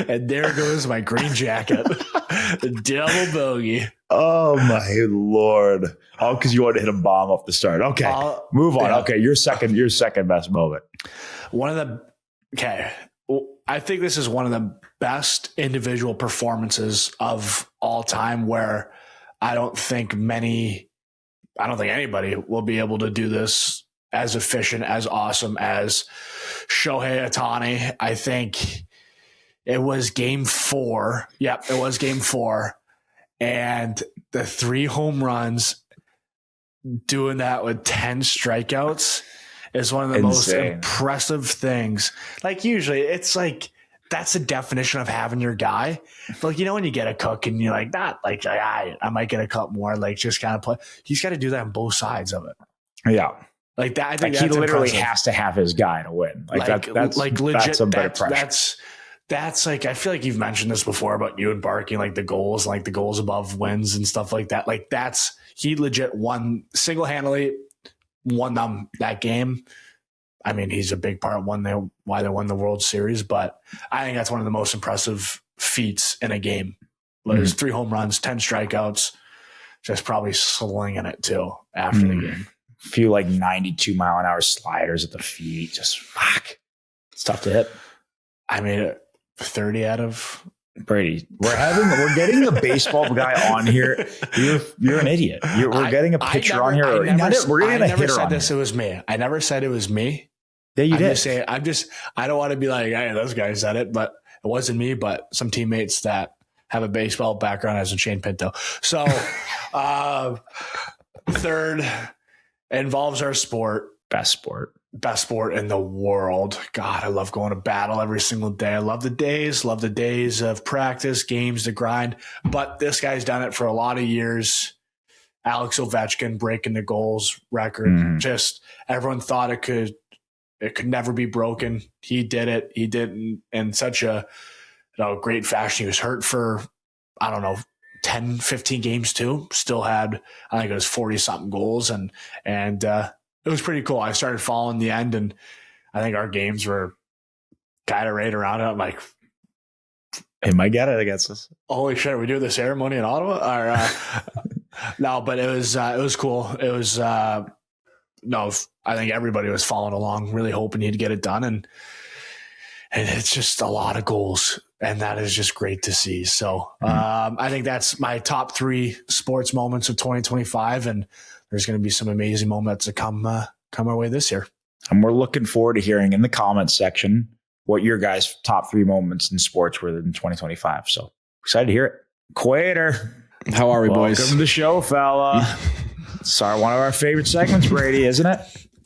And there goes my green jacket. Double bogey. Oh my Lord. Oh, because you wanted to hit a bomb off the start. Okay. Move on. Yeah. Okay. Your second best moment. I think this is one of the best individual performances of all time, where I don't think anybody will be able to do this as efficient, as awesome as Shohei Ohtani. I think it was game 4. Yep, it was game 4. And the 3 home runs, doing that with 10 strikeouts, is one of the most impressive things. Usually it's that's the definition of having your guy. When you get a cook and you're I might get a cup more, just kind of play. He's got to do that on both sides of it. Yeah. That. I think he literally impressive. has to have his guy to win. That's legit. That's a bit of pressure. That's I feel like you've mentioned this before about you and Barking, the goals, the goals above wins and stuff like that. He legit single-handedly won them that game. I mean, he's a big part of why they won the World Series, but I think that's one of the most impressive feats in a game. There's 3 home runs, 10 strikeouts, just probably slinging it too after the game. A few 92-mile-an-hour sliders at the feet, just fuck. It's tough to hit. I made it 30 out of... Brady, we're getting a baseball guy on here. You're an idiot. We're getting a pitcher on here. I never said this. It was me. I never said it was me. Yeah, you did. I don't want to be hey, this guy said it, but it wasn't me, but some teammates that have a baseball background, as in Shane Pinto. So, third involves our sport. Best sport in the world. God, I love going to battle every single day. I love the days of practice, games, the grind. But this guy's done it for a lot of years. Alex Ovechkin breaking the goals record. Just everyone thought it could never be broken. He did it. He did it in such a great fashion. He was hurt for 10, 15 games too. Still had, I think it was 40 something goals, and it was pretty cool. I started following the end, and I think our games were kind of right around it. I'm like, he might get it against us. Holy shit, are we doing the ceremony in Ottawa? Or, no, but it was cool. It was I think everybody was following along, really hoping he'd get it done. And it's just a lot of goals. And that is just great to see. So I think that's my top 3 sports moments of 2025. And there's going to be some amazing moments that come our way this year. And we're looking forward to hearing in the comments section what your guys' top 3 moments in sports were in 2025. So excited to hear it. Quater. How are we, boys? Welcome to the show, fella. Sorry, one of our favorite segments, Brady, isn't it?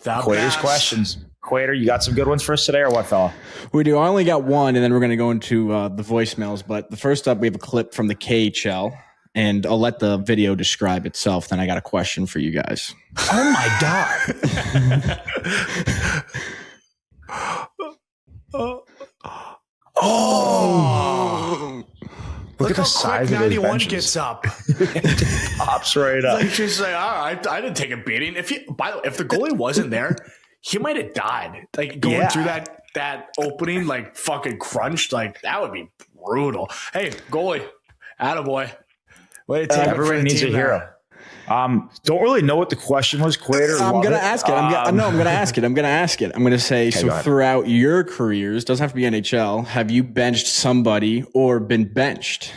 Quater's questions. Quater, you got some good ones for us today or what, fella? We do. I only got one, and then we're going to go into the voicemails. But the first up, we have a clip from the KHL, and I'll let the video describe itself. Then I got a question for you guys. Oh, my God. Oh. Look at the how size quick of those 91 benches. gets up. Pops right up. Like, she's like, I didn't take a beating. By the way, if the goalie wasn't there, he might have died. Like going through that opening, like fucking crunched, like that would be brutal. Hey, goalie, attaboy. Way to take everyone needs a hero. Don't really know what the question was, Quater. I'm going to ask it. I'm going to ask it. I'm going to ask it. I'm going to say, so throughout your careers, doesn't have to be NHL, have you benched somebody or been benched?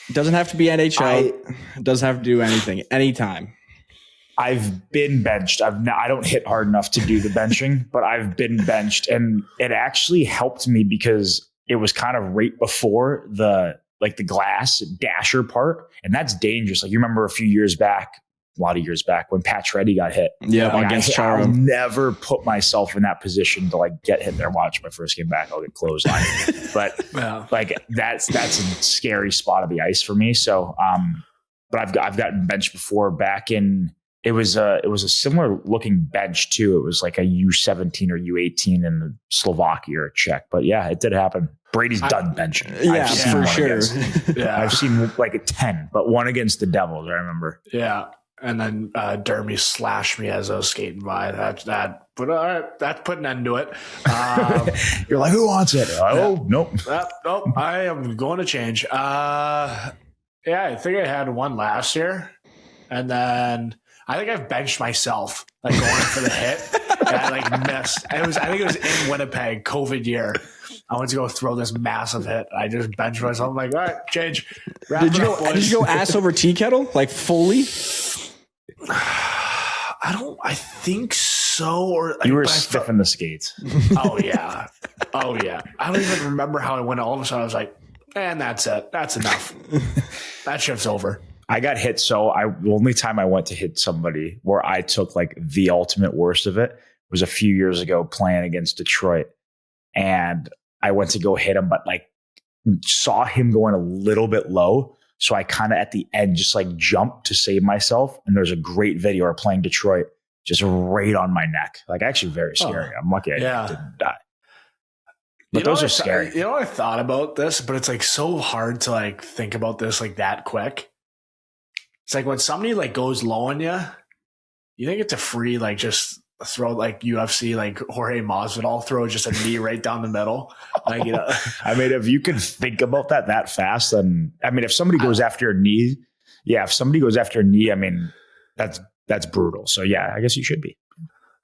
It doesn't have to be NHL. It doesn't have to do anything. Anytime. I've been benched. I don't hit hard enough to do the benching, but I've been benched. And it actually helped me because it was kind of right before the glass dasher part. And that's dangerous. Like you remember a lot of years back when Pacioretty got hit. Yeah, like against Chara. I'll never put myself in that position to like get hit there. Watch my first game back, I'll get clotheslined. But like that's a scary spot of the ice for me. So, but I've gotten benched before back in. It was a similar looking bench too. It was like a U17 or U18 in the Slovakia or Czech. But yeah, it did happen. Brady's done benching. Yeah, for sure. I've seen like a 10, but one against the Devils, I remember. Yeah. And then Dermy slashed me as I was skating by. But all right, that's putting an end to it. You're like, who wants it? Oh, nope. Nope. I am going to change. I think I had one last year. And then I think I've benched myself, like going for the hit. And I like missed. I think it was in Winnipeg, COVID year. I went to go throw this massive hit. I just benched myself. I'm like, all right, change. Did you go ass over tea kettle? Like fully? I think so. Or you were stiffing the skates. Oh yeah. I don't even remember how I went. All of a sudden I was like, and that's it. That's enough. That shift's over. I got hit. The only time I went to hit somebody where I took like the ultimate worst of it was a few years ago playing against Detroit. And I went to go hit him, but like saw him going a little bit low. So I kind of at the end just like jumped to save myself. And there's a great video of playing Detroit just right on my neck. Like actually very scary. I'm lucky I didn't die. But those are scary. You know, I thought about this, but it's like so hard to like think about this like that quick. It's like when somebody like goes low on you, you think it's a free like just throw like UFC like Jorge Masvidal throw just a knee right down the middle. Like, you know. I mean, if you can think about that fast, then I mean, if somebody goes after a knee, I mean, that's brutal. So yeah, I guess you should be.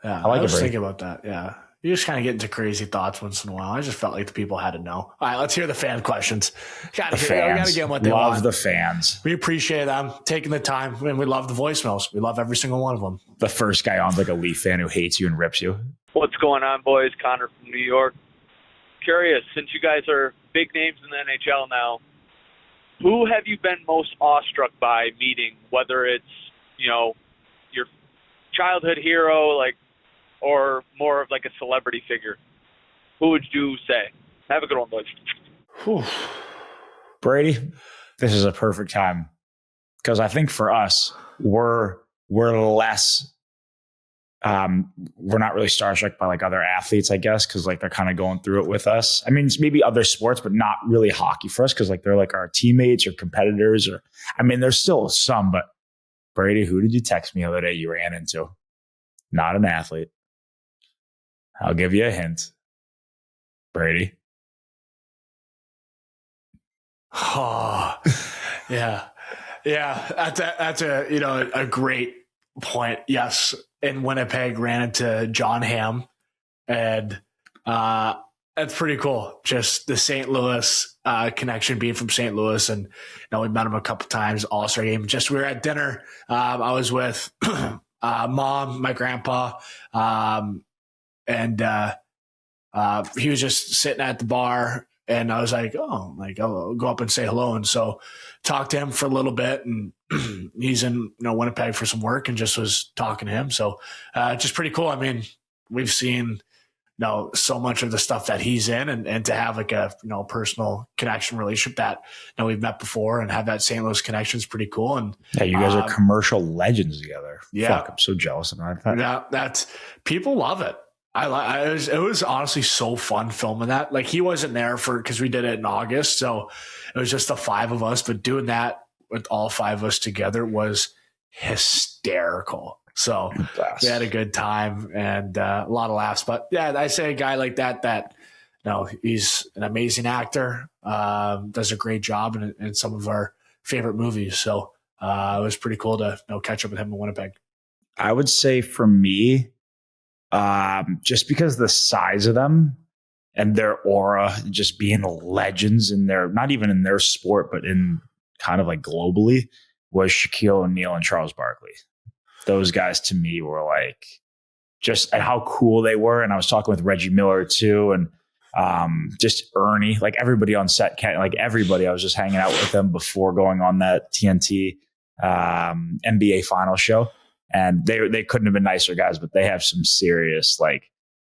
Yeah, I was thinking about that. Yeah. You just kind of get into crazy thoughts once in a while. I just felt like the people had to know. All right, let's hear the fan questions. We got to get them what they want. Love the fans. We appreciate them taking the time, and we love the voicemails. We love every single one of them. The first guy on's like a Leaf fan who hates you and rips you. What's going on, boys? Connor from New York. Curious, since you guys are big names in the NHL now, who have you been most awestruck by meeting, whether it's, you know, your childhood hero, like, or more of like a celebrity figure? Who would you say? Have a good one, boys. Whew. Brady, this is a perfect time because I think for us, we're less, we're not really starstruck by like other athletes, I guess, because like they're kind of going through it with us. I mean, it's maybe other sports, but not really hockey for us because like they're like our teammates or competitors, or I mean, there's still some. But Brady, who did you text me the other day you ran into? Not an athlete. I'll give you a hint. Brady. Oh, yeah. That's a a great point. Yes, in Winnipeg ran into John Hamm, and that's pretty cool. Just the St. Louis connection, being from St. Louis, and we met him a couple times, All-Star game. Just we were at dinner. I was with Mom, my grandpa, and he was just sitting at the bar, and I was like, I'll go up and say hello. And so talked to him for a little bit, and he's in Winnipeg for some work, and just was talking to him. So just pretty cool. I mean, we've seen so much of the stuff that he's in, and to have like a personal connection relationship that we've met before and have that St. Louis connection is pretty cool. And yeah, you guys are commercial legends together. Yeah, fuck, I'm so jealous about that. Yeah, that's people love it. It was honestly so fun filming that. Like, he wasn't there because we did it in August, so it was just the 5 of us. But doing that with all 5 of us together was hysterical. So we had a good time and a lot of laughs. But yeah, I say a guy like that he's an amazing actor, does a great job in some of our favorite movies. So it was pretty cool to catch up with him in Winnipeg. I would say for me, just because the size of them and their aura, just being legends in their, not even in their sport, but in kind of like globally, was Shaquille O'Neal and Charles Barkley. Those guys to me were like, just and how cool they were. And I was talking with Reggie Miller too. And just Ernie, like everybody on set, like everybody, I was just hanging out with them before going on that TNT NBA final show. And they couldn't have been nicer guys, but they have some serious like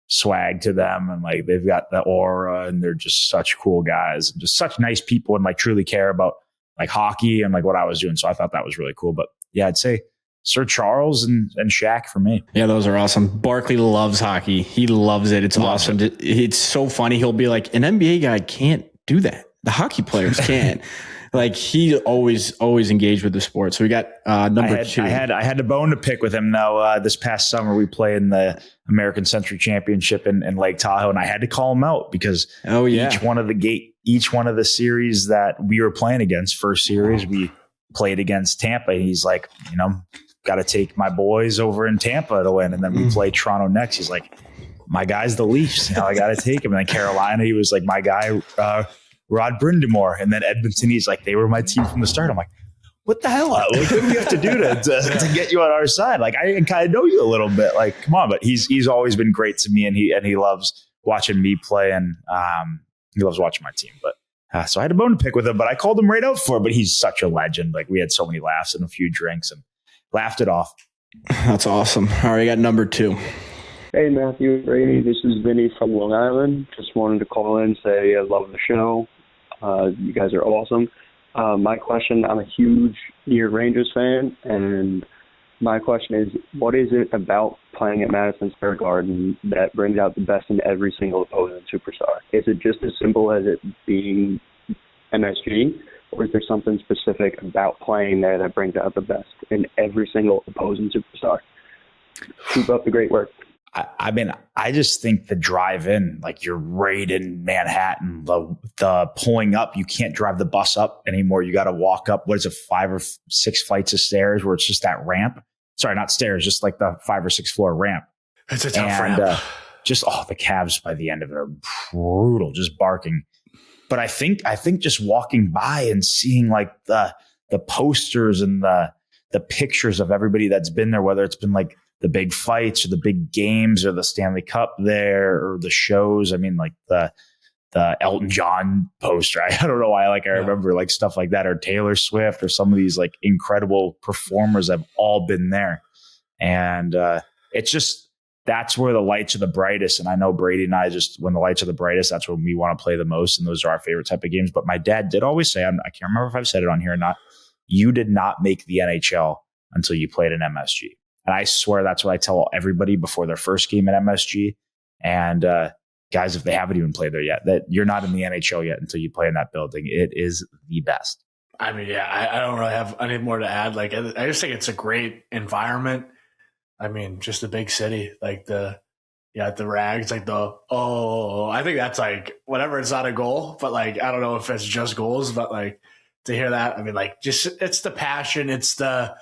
swag to them. And like, they've got the aura, and they're just such cool guys and just such nice people, and like truly care about like hockey and like what I was doing. So I thought that was really cool. But yeah, I'd say Sir Charles and Shaq for me. Yeah, those are awesome. Barkley loves hockey. He loves it. It's awesome. It's so funny. He'll be like, an NBA guy can't do that. The hockey players can't. Like, he always engaged with the sport. So we got number 2. I had a bone to pick with him though. This past summer we played in the American Century Championship in Lake Tahoe, and I had to call him out because each one of the series that we were playing against, first series we played against Tampa. He's like, got to take my boys over in Tampa to win. And then we played Toronto next. He's like, my guy's the Leafs. I got to take him. And then Carolina, he was like, my guy, Rod Brindamore. And then Edmonton, he's like, they were my team from the start. I'm like, what the hell? What do we have to do to get you on our side? Like, I kind of know you a little bit. Like, come on. But he's always been great to me, and he loves watching me play, and he loves watching my team. But so I had a bone to pick with him, but I called him right out for it. But he's such a legend. Like, we had so many laughs and a few drinks and laughed it off. That's awesome. All right, I got number 2. Hey, Matthew and Brady. This is Vinny from Long Island. Just wanted to call in and say I love the show. You guys are awesome. My question, I'm a huge New York Rangers fan, and my question is, what is it about playing at Madison Square Garden that brings out the best in every single opposing superstar? Is it just as simple as it being MSG, or is there something specific about playing there that brings out the best in every single opposing superstar? Keep up the great work. I mean, I just think the drive in, like you're right in Manhattan, the pulling up, you can't drive the bus up anymore. You got to walk up, what is it, 5 or 6 flights of stairs where it's just that ramp. Sorry, not stairs, just like the 5 or 6 floor ramp. It's a tough ramp. Just, the calves by the end of it are brutal, just barking. But I think just walking by and seeing like the posters and the pictures of everybody that's been there, whether it's been like the big fights or the big games or the Stanley Cup there or the shows. I mean, like the Elton John poster. I don't know why. I remember like stuff like that, or Taylor Swift, or some of these like incredible performers have all been there. And it's just, that's where the lights are the brightest. And I know Brady and I just, when the lights are the brightest, that's when we want to play the most. And those are our favorite type of games. But my dad did always say, I can't remember if I've said it on here or not, you did not make the NHL until you played in MSG. And I swear that's what I tell everybody before their first game at MSG. And guys, if they haven't even played there yet, that you're not in the NHL yet until you play in that building. It is the best. I mean, yeah, I don't really have any more to add. Like, I just think it's a great environment. I mean, just a big city, like the rags, like I think that's like, whatever, it's not a goal, but like, I don't know if it's just goals, but like to hear that, I mean, like, just, it's the passion. It's the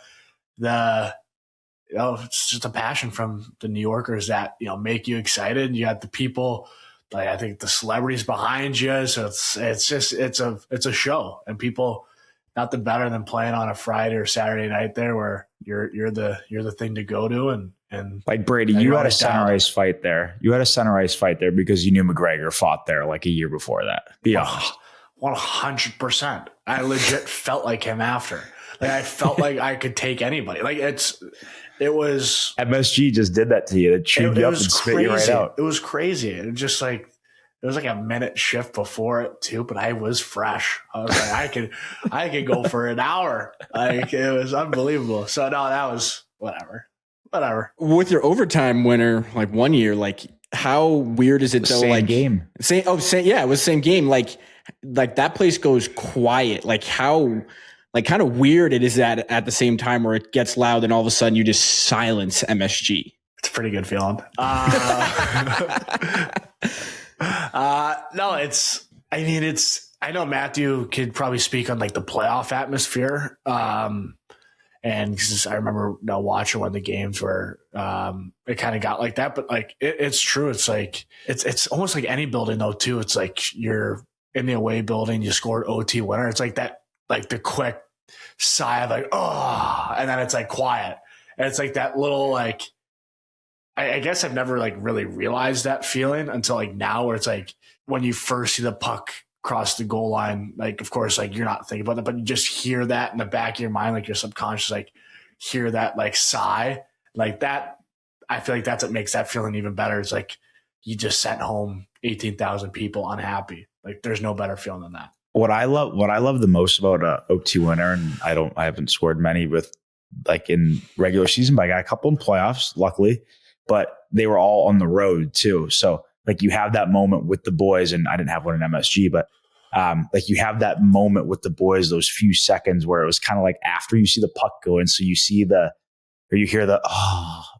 it's just a passion from the New Yorkers that, make you excited. You got the people, like I think the celebrities behind you. So it's a show, and people, nothing better than playing on a Friday or Saturday night there where you're the thing to go to. And like Brady, you had a center ice fight there. You had a center ice fight there because you knew McGregor fought there like a year before that. Be honest. 100%. I legit felt like him after. Like I felt like I could take anybody. Like it was MSG just did that to you. It chewed you up and spit you right out. It was crazy. It just like it was like a minute shift before it too, but I was fresh. I was like, I could go for an hour. Like it was unbelievable. So no, that was whatever. With your overtime winner, like one year, like how weird is it though? Same like game. It was the same game. Like that place goes quiet. Like how, like kind of weird it is that at the same time where it gets loud and all of a sudden you just silence MSG. It's a pretty good feeling. No, I know Matthew could probably speak on like the playoff atmosphere. And I remember watching one of the games where it kind of got like that, but like it's true. It's like it's almost like any building though too. It's like you're in the away building, you scored OT winner. It's like that, like the quick sigh of like oh, and then it's like quiet, and it's like that little like. I guess I've never like really realized that feeling until like now, where it's like when you first see the puck cross the goal line, like of course like you're not thinking about that, but you just hear that in the back of your mind, like your subconscious like hear that like sigh like that. I feel like that's what makes that feeling even better. It's like you just sent home 18,000 people unhappy. Like there's no better feeling than that. What I love the most about OT winner, and I haven't scored many with like in regular season, but I got a couple in playoffs, luckily. But they were all on the road too. So like you have that moment with the boys, and I didn't have one in MSG, but like you have that moment with the boys, those few seconds where it was kind of like after you see the puck go in. So you see or you hear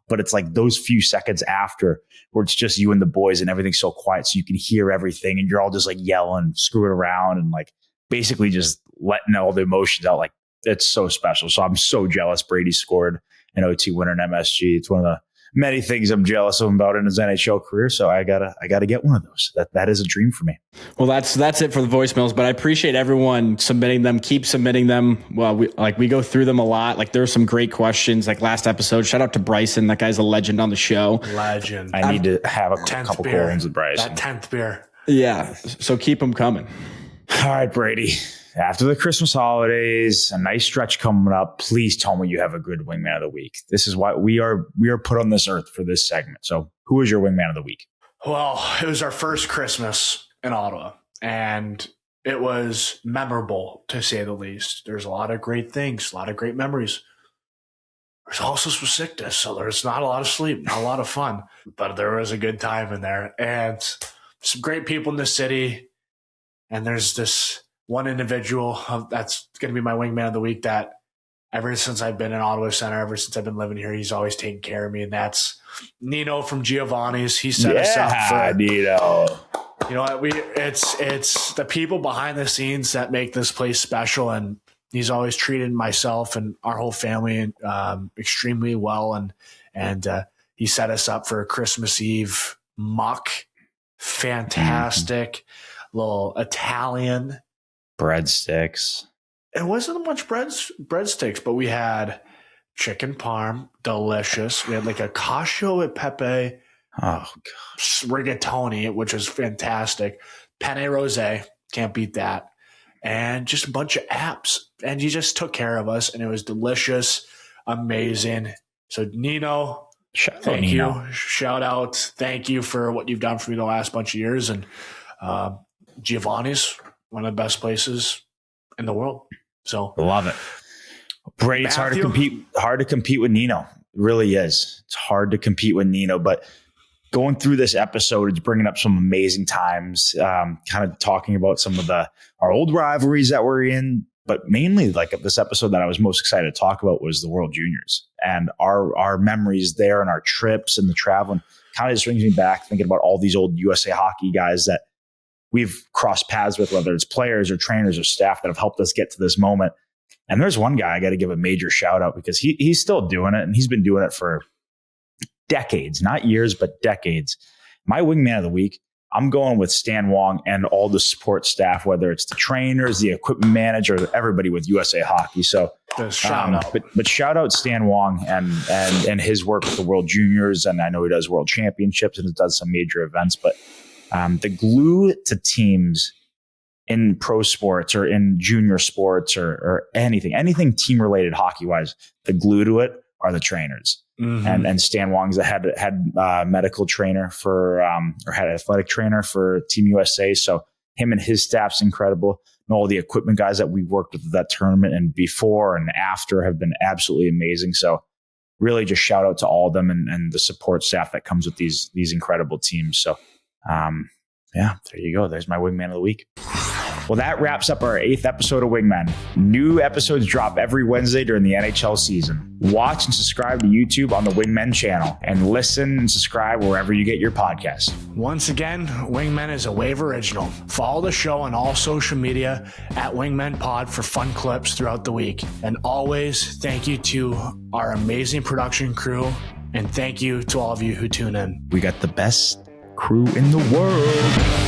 but it's like those few seconds after where it's just you and the boys and everything's so quiet. So you can hear everything and you're all just like yelling, screwing around and like basically just letting all the emotions out. Like it's so special. So I'm so jealous Brady scored an OT winner in MSG. It's one of the many things I'm jealous of about in his NHL career. So I gotta get one of those. That is a dream for me. Well, that's it for the voicemails, but I appreciate everyone submitting them. Keep submitting them. Well, we go through them a lot. Like there are some great questions like last episode. Shout out to Bryson. That guy's a legend on the show. Legend. I need to have a couple cool ones with Bryson. That 10th beer. Yeah. So keep them coming. All right, Brady. After the Christmas holidays, a nice stretch coming up. Please tell me you have a good Wingman of the Week. This is why we are put on this earth for this segment. So who is your Wingman of the Week? Well, it was our first Christmas in Ottawa, and it was memorable, to say the least. There's a lot of great things, a lot of great memories. There's also some sickness, so there's not a lot of sleep, not a lot of fun, but there was a good time in there. And some great people in the city, and there's this one individual that's going to be my Wingman of the Week that ever since I've been in Ottawa Center, ever since I've been living here, he's always taken care of me. And that's Nino from Giovanni's. He set us up for Nino. You know what? It's the people behind the scenes that make this place special. And he's always treated myself and our whole family extremely well. And he set us up for a Christmas Eve muck. Fantastic. Little Italian breadsticks. It wasn't much breadsticks, but we had chicken parm, delicious. We had like a cacio e pepe, rigatoni, which was fantastic. Penne rosé, can't beat that, and just a bunch of apps. And he just took care of us, and it was delicious, amazing. So Nino, thank you. Shout out, thank you for what you've done for me the last bunch of years, and Giovanni's. One of the best places in the world. So love it. Brady, it's hard to compete with Nino. It really is. It's hard to compete with Nino, but going through this episode, it's bringing up some amazing times, kind of talking about some of our old rivalries that we're in, but mainly like this episode that I was most excited to talk about was the World Juniors and our memories there and our trips and the traveling. Kind of just brings me back thinking about all these old USA hockey guys that we've crossed paths with, whether it's players or trainers or staff that have helped us get to this moment. And there's one guy I got to give a major shout out because he's still doing it, and he's been doing it for decades, not years, but decades. My wingman of the week, I'm going with Stan Wong and all the support staff, whether it's the trainers, the equipment manager, everybody with USA Hockey. So shout out. But shout out Stan Wong and his work with the World Juniors. And I know he does World Championships and does some major events. But the glue to teams in pro sports or in junior sports or anything team related hockey wise, the glue to it are the trainers. Mm-hmm. And Stan Wong's the head medical trainer for or head athletic trainer for Team USA. So him and his staff's incredible. And all the equipment guys that we worked with at that tournament and before and after have been absolutely amazing. So really just shout out to all of them and the support staff that comes with these incredible teams. So there you go. There's my wingman of the week. Well, that wraps up our 8th episode of Wingmen. New episodes drop every Wednesday during the NHL season. Watch and subscribe to YouTube on the Wingmen channel and listen and subscribe wherever you get your podcasts. Once again, Wingmen is a Wave original. Follow the show on all social media at Wingmen Pod for fun clips throughout the week. And always thank you to our amazing production crew, and thank you to all of you who tune in. We got the best crew in the world.